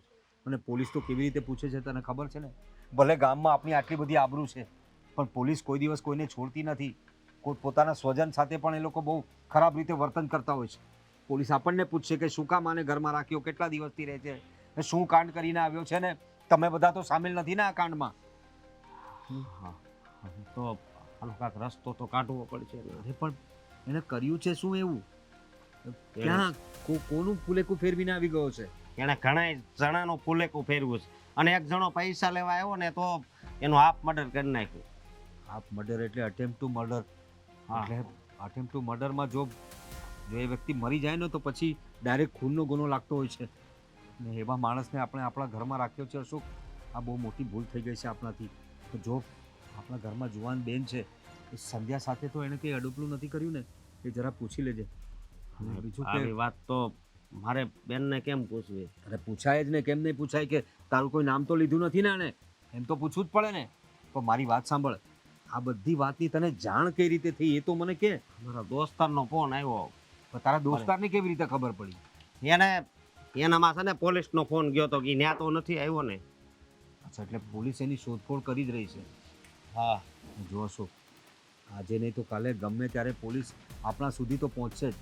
અને પોલીસ તો કેવી રીતે પૂછે છે તને ખબર છે ને? ભલે ગામમાં આપણી આટલી બધી આબરૂ છે, પણ પોલીસ કોઈ દિવસ કોઈને છોડતી નથી. કોઈ પોતાના સ્વજન સાથે પણ એ લોકો બહુ ખરાબ રીતે વર્તન કરતા હોય છે. પોલીસ આપણને પૂછશે કે શું કામ આને ઘરમાં રાખ્યો, કેટલા દિવસથી રહે છે, શું કાંડ કરીને આવ્યો છે ને તમે બધા તો સામેલ નથી ને આ કાંડમાં. હા, તો આનો કાંઈક રસ્તો તો કાઢવો પડશે ને. અરે પણ એને કર્યું છે શું એવું? ક્યાં કોનું ફૂલેકું ફેરવીને આવી ગયો છે? એણે ઘણા જણાનું ફૂલેકું ફેરવ્યું છે અને એક જણો પૈસા લેવા આવ્યો ને તો એનું હાફ મર્ડર કરી નાખ્યું. હાફ મર્ડર એટલે અટેમ્પ ટુ મર્ડર. હા. એટલે અટેમ્પ ટુ મર્ડરમાં જો એ વ્યક્તિ મરી જાય ને તો પછી ડાયરેક્ટ ખૂનનો ગુનો લાગતો હોય છે ને એવા માણસને આપણે આપણા ઘરમાં રાખ્યો છે અશોક. આ બહુ મોટી ભૂલ થઈ ગઈ છે આપણાથી. તો જો આપણા ઘરમાં જુવાન બેન છે એ સંધ્યા સાથે તો એણે કંઈ અડપલું નથી કર્યું ને એ જરા પૂછી લેજે. અને બીજું આવી કે વાત તો મારે બેનને કેમ પૂછવી? અરે પૂછાય જ ને, કેમ નહીં પૂછાય કે તારું કોઈ નામ તો લીધું નથી ને આને, એમ તો પૂછવું જ પડે ને. તો મારી વાત સાંભળ, આ બધી વાતની તને જાણ કઈ રીતે થઈ એ તો મને કે. મારા દોસ્તારનો ફોન આવ્યો. પણ તારા દોસ્તારને કેવી રીતે ખબર પડી? એનામાં છે ને પોલીસનો ફોન ગયો તો કે ન્યા તો નથી આવ્યો ને. અચ્છા, એટલે પોલીસ એની શોધખોળ કરી જ રહી છે. હા. જો અશોક, આજે નહીં તો કાલે ગમે ત્યારે પોલીસ આપણા સુધી તો પહોંચશે જ.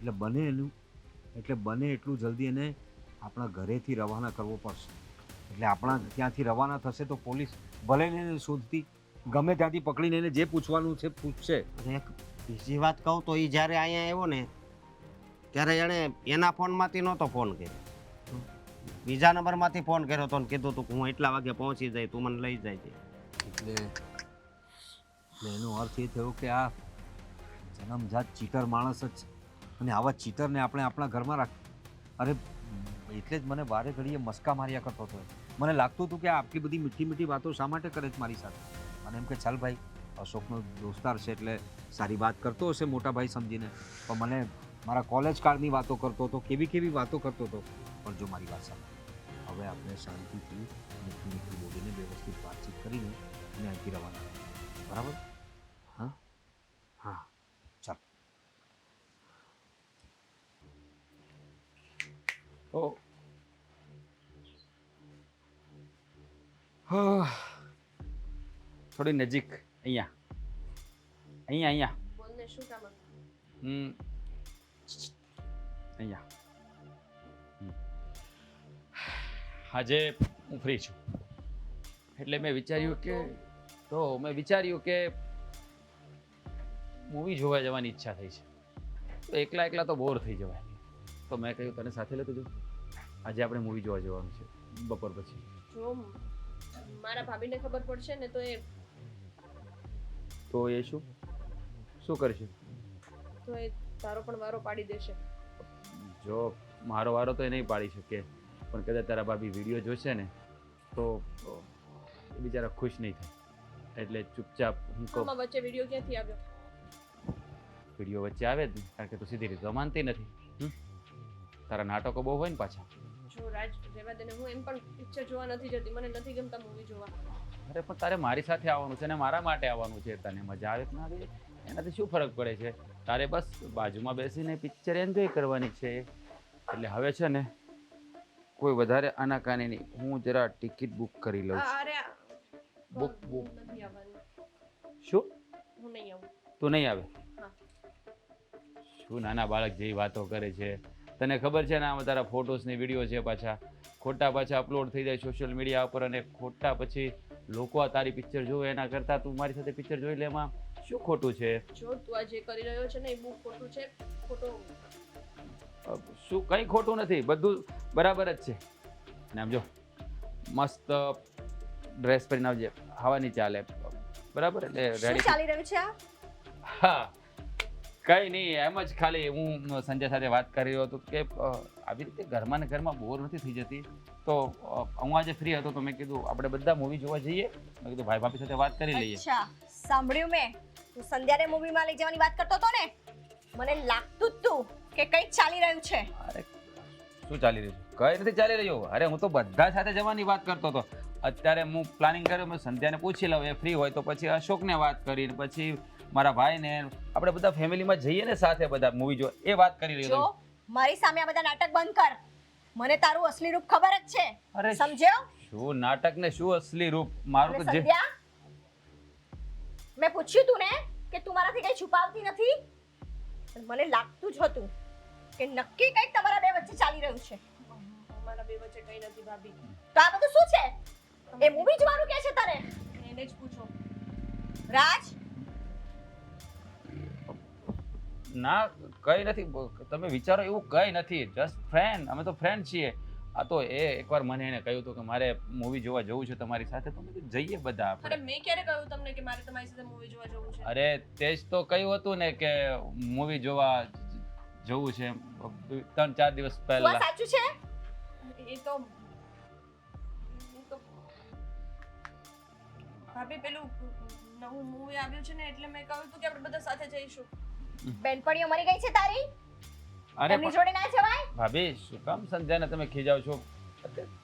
એટલે બને એટલું જલ્દી એને આપણા ઘરેથી રવાના કરવો પડશે. એટલે આપણા ત્યાંથી રવાના થશે તો પોલીસ ભલે ને એને શોધતી ગમે ત્યાંથી પકડીને એને જે પૂછવાનું છે પૂછશે. અને એક બીજી વાત કહું તો એ જ્યારે અહીંયા આવ્યો ને ત્યારે એણે એના ફોનમાંથી નહોતો ફોન કર્યો, બીજા નંબરમાંથી ફોન કર્યો હતો ને કીધું તું હું એટલા વાગે પહોંચી જાય, તું મને લઈ જાય છે. એટલે એનો અર્થ એ થયો કે આ જન્મજાત ચીટર માણસ જ છે અને આવા ચીટરને આપણે આપણા ઘરમાં રાખ. અરે એટલે જ મને વારે ઘડીએ મસ્કા માર્યા કરતો હતો. મને લાગતું હતું કે આ આટલી બધી મીઠી મીઠી વાતો શા માટે કરે છે મારી સાથે. અને એમ કે ચાલ ભાઈ, અશોકનો દોસ્તાર છે એટલે સારી વાત કરતો હશે મોટા ભાઈ સમજીને. પણ મને મારા કોલેજ કાળની વાતો કરતો હતો, કેવી વાતો કરતો હતો. પણ જો મારી વાત સાંભળ, હવે આપણે શાંતિથી મીઠી મીઠી બોલીને વ્યવસ્થિત વાતચીત કરીને અને અહીંથી રવાના કરીએ. બરાબર? હા હા, ચાલ. તો થોડી નજીક અહીંયા બોલને શું કામ હતું? અહીંયા આજે હું ફ્રી છું એટલે મેં વિચાર્યું કે મૂવી જોવા જવાની ઈચ્છા થઈ છે. તો એકલા તો બોર થઈ જવાય. તો મેં કહ્યું તને સાથે લેતો જાઉં. આજે આપણે મૂવી જોવા જવાનું છે બપોર પછી. જો મારા ભાભીને ખબર પડશે ને તો એ શું કરશે? તો એ તારો પણ વારો પાડી દેશે. જો મારો વારો તો એ નહીં પાડી શકે, પણ કદાચ તારા ભાભી વિડીયો જોશે ને તો એ બિચારા ખુશ નહીં થાય. એટલે ચૂપચાપ હું કહું આમાં વચ્ચે વિડીયો ક્યાંથી આવ્યો? વિડીયો વચ્ચે આવે જ ને, કારણ કે તું સીધી રીતે માનતી નથી. તારા નાટકો બહુ હોય ને પાછા. જો રાજ, રહેવા દે ને. હું એમ પણ પિક્ચર જોવા નથી જતી, મને નથી ગમતા મૂવી જોવા. અરે પણ તારે મારી સાથે આવવાનું છે ને મારા માટે આવવાનું છે. તને મજા આવે કે ના આવે એનાથી શું ફરક પડે છે? તારે બસ બાજુમાં બેસીને પિક્ચર એન્જોય કરવાની છે. એટલે હવે છે ને કોઈ વધારે આનાકાની નહીં, હું જરા ટિકિટ બુક કરી લઉં છું. અરે બુક નથી આવવાની. શું? હું નહીં આવું. તું નહીં આવે? હા. શું નાના બાળક જેવી વાતો કરે છે? તને ખબર છે ને આમાં તારા ફોટોસ ને વિડીયો છે ખોટા પાછા અપલોડ થઈ જાય સોશિયલ મીડિયા ઉપર અને ખોટા પછી લોકો આ તારી પિક્ચર જોવે. એના કરતાં તું મારી સાથે પિક્ચર જોઈ લે, એમાં શું ખોટું છે? જો તું આ જે કરી રહ્યો છે ને એ બહુ ખોટું છે. શું કંઈ ખોટું નથી, બધું બરાબર જ છે. ને આમ જો મસ્ત ડ્રેસ પહેરીને આવજે, હવા નહીં ચાલે. બરાબર? એટલે શું રેડી. ચાલી રહ્યું છે આ? હા, કંઈ નહીં, એમ જ ખાલી હું સંજય સાથે વાત કરી રહ્યો હતો કે આવી રીતે ઘરમાં ને ઘરમાં બોર નથી થઈ જતી. તો હું આજે ફ્રી હતો તો મેં કીધું આપણે બધા મૂવી જોવા જઈએ. મેં કીધું ભાઈ ભાભી સાથે વાત કરી લઈએ. અચ્છા, સાંભળ્યું મેં. તું સંધ્યાને મૂવીમાં લઈ જવાની વાત કરતો હતો ને? મને લાગતું જ તું કે કંઈક ચાલી રહ્યું છે. અરે શું ચાલી રહ્યું છે? કંઈ નથી ચાલી રહ્યું. અરે હું તો બધા સાથે જવાની વાત કરતો હતો. અત્યારે હું પ્લાનિંગ કર્યો, મેં સંધ્યાને પૂછી લઉં, એ ફ્રી હોય તો પછી અશોકને વાત કરીને પછી મારા ભાઈને આપણે બધા ફેમિલીમાં જઈએ ને સાથે બધા મૂવી જોવા, એ વાત કરી રહ્યો જો હતો. મારી સામે આ બધા નાટક બંધ કર. મને તારું અસલી રૂપ ખબર જ છે. અરે સમજ્યો? શું નાટક ને શું અસલી રૂપ? મારું અને તો જે સંધ્યા, મેં પૂછ્યું તું ને કે તું મારાથી કઈ છુપાવતી નથી? પણ મને લાગતું જ હતું કે નક્કી કંઈક તમારા બે વચ્ચે ચાલી રહ્યું છે. અમારા બે વચ્ચે કંઈ નથી ભાભી. તો આ બધું શું છે? એ મૂવી જોવાનું કે છે તારે? એને જ પૂછો. રાજ, ના કંઈ નથી, તમે વિચારો એવું કંઈ નથી. જસ્ટ ફ્રેન્ડ, અમે તો ફ્રેન્ડ છીએ. આ તો એકવાર મને એને કહ્યું હતું કે મારે મૂવી જોવા જવું છે તમારી સાથે, તો મેં કીધું જઈએ બધા અરે આપણે. મેં ક્યારે કહ્યું તમને કે મારે તમારી સાથે મૂવી જોવા જવું છે? અરે તે જ તો કહ્યું હતું ને કે મૂવી જોવા જવું છે 3-4 દિવસ શું આ પહેલા. સાચું છે? એ તો ભાભી પેલું નવું મૂવી આવ્યું છે ને એટલે મેં કહ્યું હતું કે આપણે બધા સાથે જઈશું. બેનપણીઓ મરી ગઈ છે તારી? અરે એમની જોડે ના જવાય? ભાભી શું કામ સંધ્યાને તમે ખીજાવ છો?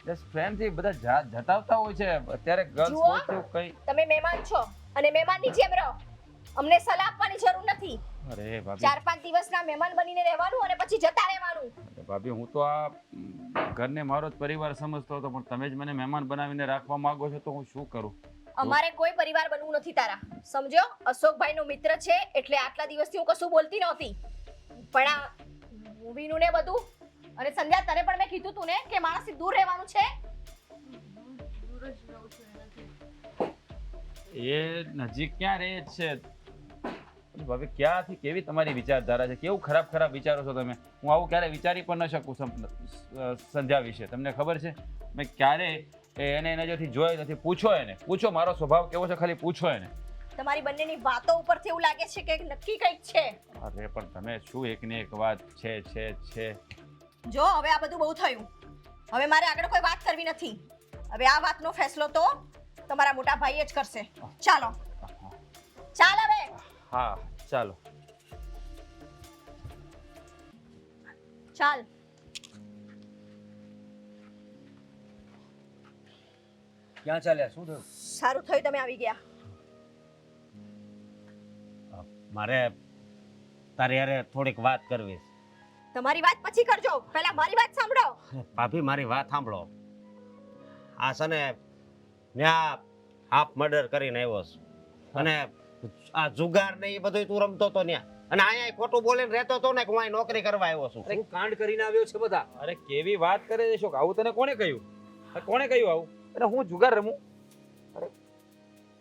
જસ્ટ ફ્રેન્ડ થી બધા જતાવતા હોય છે, અત્યારે ગર્લ્સ જુઓ. હોય તો કઈ. તમે મહેમાન છો અને મહેમાનની જેમ રહો. અમને સલાહ આપવાની જરૂર નથી. અરે ભાભી 4-5 દિવસના મહેમાન બનીને રહેવાનું અને પછી જતા રહેવાનું. અરે ભાભી હું તો આ ઘરને મારો જ પરિવાર સમજતો હતો, પણ તમે જ મને મહેમાન બનાવીને રાખવા માંગો છો તો હું શું કરું? અમારે કોઈ પરિવાર બનવું નથી તારા. સમજો? અશોકભાઈનો મિત્ર છે એટલે આટલા દિવસથી હું કશું બોલતી નહોતી. પણ આ મૂવીનું ને બધું, અને સંધ્યા તને પણ મેં કીધું તું ને કે માણસથી દૂર રહેવાનું છે. દૂર જ રહું છું એનાથી. એ નજીક ક્યાં રહે છે? ભાભી ક્યાંથી કેવી તમારી વિચારધારા છે, કેવું ખરાબ ખરાબ વિચારો છો તમે. હું આવું ક્યારે વિચારી પણ ન શકું સંધ્યા વિશે. તમને ખબર છે મેં ક્યારે એને નજરથી જોઈ નથી. પૂછો મારો સ્વભાવ કેવો છે, ખાલી પૂછો એને. તમારી બંનેની વાતો ઉપરથી એવું લાગે છે કે નક્કી કંઈક છે. અરે પણ તમે શું એકને એક વાત છે. જો હવે આ બધું બહુ થયું. હવે મારે આગળ કોઈ વાત કરવી નથી. હવે આ વાતનો ફેસલો તો તમારા મોટા ભાઈએ જ કરશે. ચાલો ચાલ હવે. હા ચાલો. ચાલ. ક્યાં ચાલ્યા? શું થયું? સારું થયું તમે આવી ગયા. મારે તારી હારે થોડીક વાત કરવી છે. તમારી વાત પછી કરજો, પહેલા મારી વાત સાંભળો. ભાભી મારી વાત સાંભળો. આ છે ને ત્યાં હાફ મર્ડર કરીને આવ્યો છું અને આ જુગાર ને એ બધું તું રમતો તો ત્યાં, અને અહીંયા ખોટું બોલીને રહેતો તો ને કે હું અહીં નોકરી કરવા આવ્યો છું. શું કાંડ કરીને આવ્યો છે બધા? અરે કેવી વાત કરે છે શોક, આવું તને કોણે કહ્યું? કોણે કહ્યું આવું? અને હું જુગાર રમું? અરે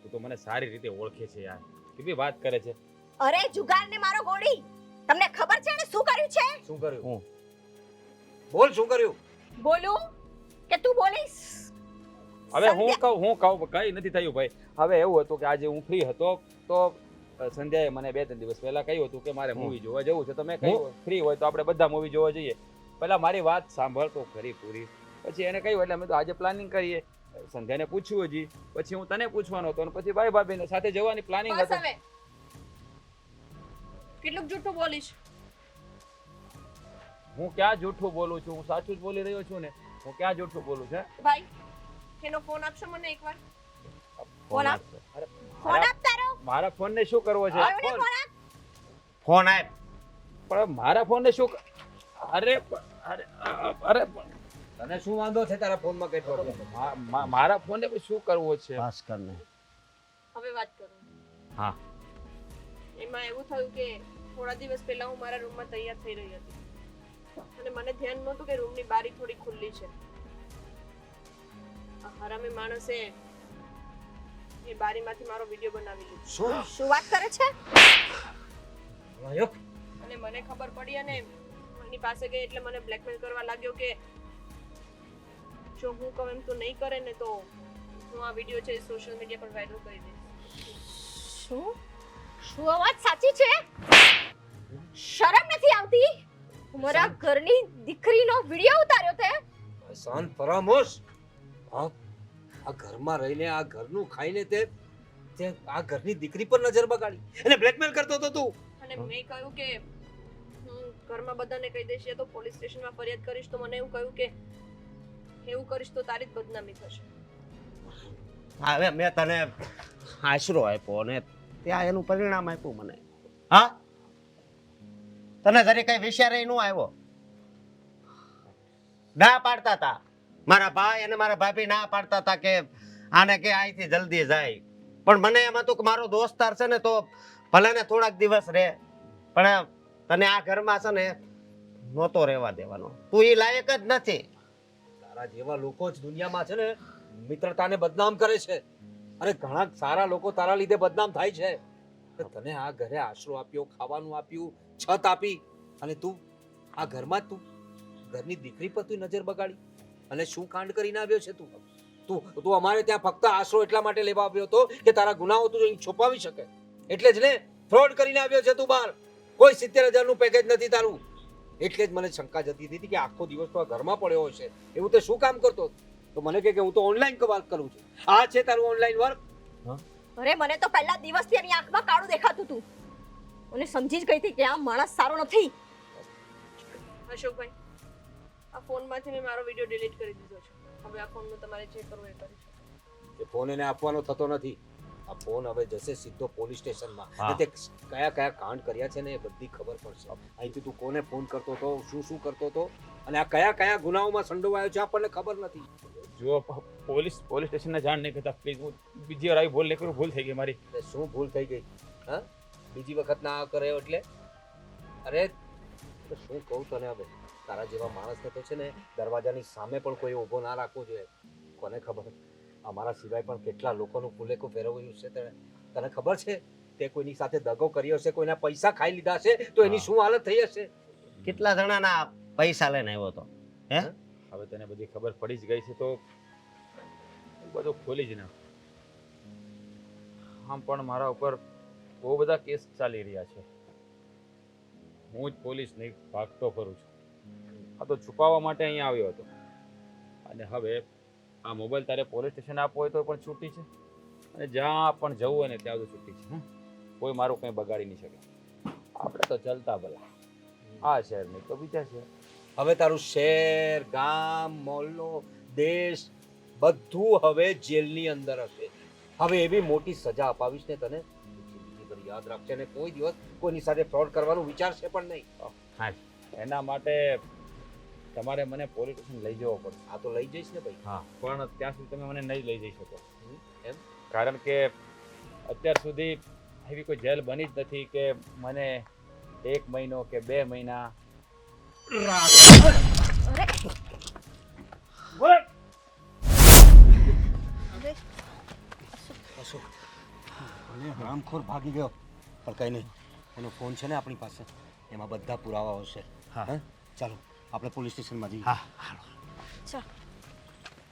તું તો મને સારી રીતે ઓળખે છે યાર, કેવી વાત કરે છે. અરે જુગાર ને મારો ગોળી, તમને ખબર છે ને શું કર્યું છે? શું કર્યું? હું બોલ, શું કર્યું? બોલું કે તું બોલીશ? હવે હું સંધ્યા. કહું કઈ નથી થયું ભાઈ. હવે એવું હતું કે આજે હું ફ્રી હતો તો સંધ્યાએ મને 2-3 દિવસ પહેલા કહ્યું હતું કે મારે મૂવી જોવા જવું છે, તો મેં કહ્યું ફ્રી હોય તો આપણે બધા મૂવી જોવા જઈએ. પહેલા મારી વાત સાંભળ તો ખરી પૂરી. પછી એને કહ્યું એટલે અમે તો આજે પ્લાનિંગ કરીએ. સંધ્યાને પૂછ્યું હજી, પછી હું તને પૂછવાનો હતો, અને પછી ભાઈ ભાભીને સાથે જવાની પ્લાનિંગ બસ હતી. હવે કેટલું જૂઠું બોલીશ? હું ક્યાં જૂઠું બોલું છું? હું સાચું જ બોલી રહ્યો છું ને. હું ક્યાં જૂઠું બોલું છે? ભાઈ એનો ફોન આપશો મને એકવાર? ફોન આપ. અરે ફોન આપ તારો. મારા ફોન ને શું કરવો છે? આવ્યો ને ફોન આપ. ફોન આપ. પણ મારા ફોન ને શું અરે તને શું વાંધો છે તારા ફોનમાં કેટલો? મારા ફોન ને શું કરવો છે? બસ કરને. હવે વાત કરો. હા. એમાં એવું થયું કે થોડા દિવસ પહેલા હું મારા રૂમમાં તૈયાર થઈ રહી હતી અને મને ધ્યાન નહોતું કે રૂમની બારી થોડી ખુલ્લી છે. આ હરામી માણસે એ બારીમાંથી મારો વિડિયો બનાવી લીધો શું વાત કરે છે? અને મને ખબર પડી અને એની પાસે ગઈ એટલે મને બ્લેકમેલ કરવા લાગ્યો કે જો હું કહું એમ તું નહીં કરે ને તો હું આ વિડિયો છે સોશિયલ મીડિયા પર વાયરલ કરી દઈશ. શું આ વાત સાચી છે? શરમ નથી આવતી? મારા ઘરની દીકરીનો વિડિયો ઉતાર્યો તે? શાંત પરામોશ. આ ઘરમાં રહીને, આ ઘરનું ખાઈને તે આ ઘરની દીકરી પર નજર બગાડી, એને બ્લેકમેલ કરતો હતો તું. અને મેં કહ્યું કે હું ઘરમાં બધાને કહી દઈશ યા તો પોલીસ સ્ટેશનમાં ફરિયાદ કરીશ, તો મને એવું કહ્યું કે એવું કરીશ તો તારી જ બદનામી થશે. હવે મેં તને આશરો આપ્યો અને ત્યાં એનું પરિણામ આપ્યું મને. હા, તને જરી કઈ વિચારે ન આવ્યો? ના પાડતા હતા મારા ભાઈ અને મારા ભાભી, ના પાડતા હતા કે આને કે અહીંથી જલ્દી જાય. પણ મને એમ હતું કે મારો દોસ્તાર છે ને તો ભલે ને થોડાક દિવસ રહે, પણ તને આ ઘરમાં છે ને નહોતો રહેવા દેવાનો. તું એ લાયક જ નથી. તારા જેવા લોકો જ દુનિયામાં છે ને મિત્રતાને બદનામ કરે છે. અરે ઘણા સારા લોકો તારા લીધે બદનામ થાય છે. તને આ ઘરે આશરો આપ્યો, ખાવાનું આપ્યું, છત આપી, અને તું આ ઘરમાં તું ઘરની દીકરી પર તું નજર બગાડી. અને શું કાંડ કરીને આવ્યો છે તું તું અમારે ત્યાં ફક્ત આશરો એટલા માટે લેવા આવ્યો હતો કે તારા ગુનાઓ તું અહીં છુપાવી શકે એટલે જ ને ફ્રોડ કરીને આવ્યો છે તું બહાર કોઈ 70,000 નું પેકેજ નથી તારું એટલે જ મને શંકા જતી હતી કે આખો દિવસ તો આ ઘરમાં પડ્યો હશે એવું તે શું કામ કરતો તો મને કહે કે હું તો ઓનલાઈન વર્ક કરું છું આ છે તારું ઓનલાઈન વર્ક અરે મને તો પહેલા દિવસથી એની આંખમાં કાળું દેખાતું હતું અને સમજી જ ગઈ હતી કે આ માણસ સારો નથી અશોકભાઈ આ ફોનમાંથી મેં મારો વિડીયો ડિલીટ કરી દીધો છે હવે આ ફોનમાં તમારે જે કરવું એ કરી શકો એ ફોન એને આપવાનો થતો નથી આ ફોન હવે જશે સીધો પોલીસ સ્ટેશનમાં હા. અને તે કયા કયા કાંડ કર્યા છે ને એ બધી ખબર પડશે અહીંથી તું કોને ફોન કરતો હતો શું કરતો હતો અને આ કયા કયા ગુનાઓમાં સંડોવાયો છે આપણને ખબર નથી જો પોલીસ સ્ટેશનને જાણ નહીં કરતા પ્લીઝ હું બીજી વાર આવી ભૂલ નહીં કરું ભૂલ થઈ ગઈ મારી એટલે શું ભૂલ થઈ ગઈ હા બીજી વખત ના કરે એટલે અરે તો શું કહું તને હવે તારા જેવા માણસને તો છે ને દરવાજાની સામે પણ કોઈ ઊભો ના રાખવો જોઈએ કોને ખબર અમારા સિવાય પણ કેટલા લોકોનું ફૂલેકું ફેરવ્યું છે તને ખબર છે તે કોઈની સાથે દગો કર્યો હશે કોઈના પૈસા ખાઈ લીધા હશે તો એની શું હાલત થઈ હશે કેટલા જણાના પૈસા લઈને આવ્યો તો હે હવે તને બધી ખબર પડી જ ગઈ છે તો બધું ખોલી જ ના આમ પણ મારા ઉપર બહુ બધા કેસ ચાલી રહ્યા છે હું જ પોલીસ નહીં ભાગતો ફરું છું આ તો છુપાવવા માટે અહીંયા આવ્યો હતો અને હવે આ મોબાઈલ તારે પોલીસ સ્ટેશન આપવો હોય તો પણ છૂટી છે અને જ્યાં પણ જવું હોય ને ત્યાં બધું છૂટી છે કોઈ મારું કંઈ બગાડી નહીં શકે આપણે તો ચાલતા ભલા આ શહેર નહીં તો બીજા શહેર હવે તારું શહેર ગામ મોહલ્લો દેશ બધું હવે જેલની અંદર હશે હવે એવી મોટી સજા અપાવીશ ને તને જિંદગીભર યાદ રાખશે ને કોઈ દિવસ કોઈની સાથે ફ્રોડ કરવાનું વિચારશે પણ નહીં હા એના માટે તમારે મને પોલીસ સ્ટેશન લઈ જવો પડશે આ તો લઈ જઈશ ને ભાઈ હા પણ ત્યાં સુધી તમે મને નહીં લઈ જઈ શકો એમ કારણ કે અત્યાર સુધી એવી કોઈ જેલ બની જ નથી કે મને 1 મહિનો કે 2 મહિના અશોક અને હરામખોર ભાગી ગયો પણ કઈ નહીં એનો ફોન છે ને આપણી પાસે એમાં બધા પુરાવાઓ છે હા. હા ચાલો આપણે પોલીસ સ્ટેશનમાં જઈએ હા ચાલ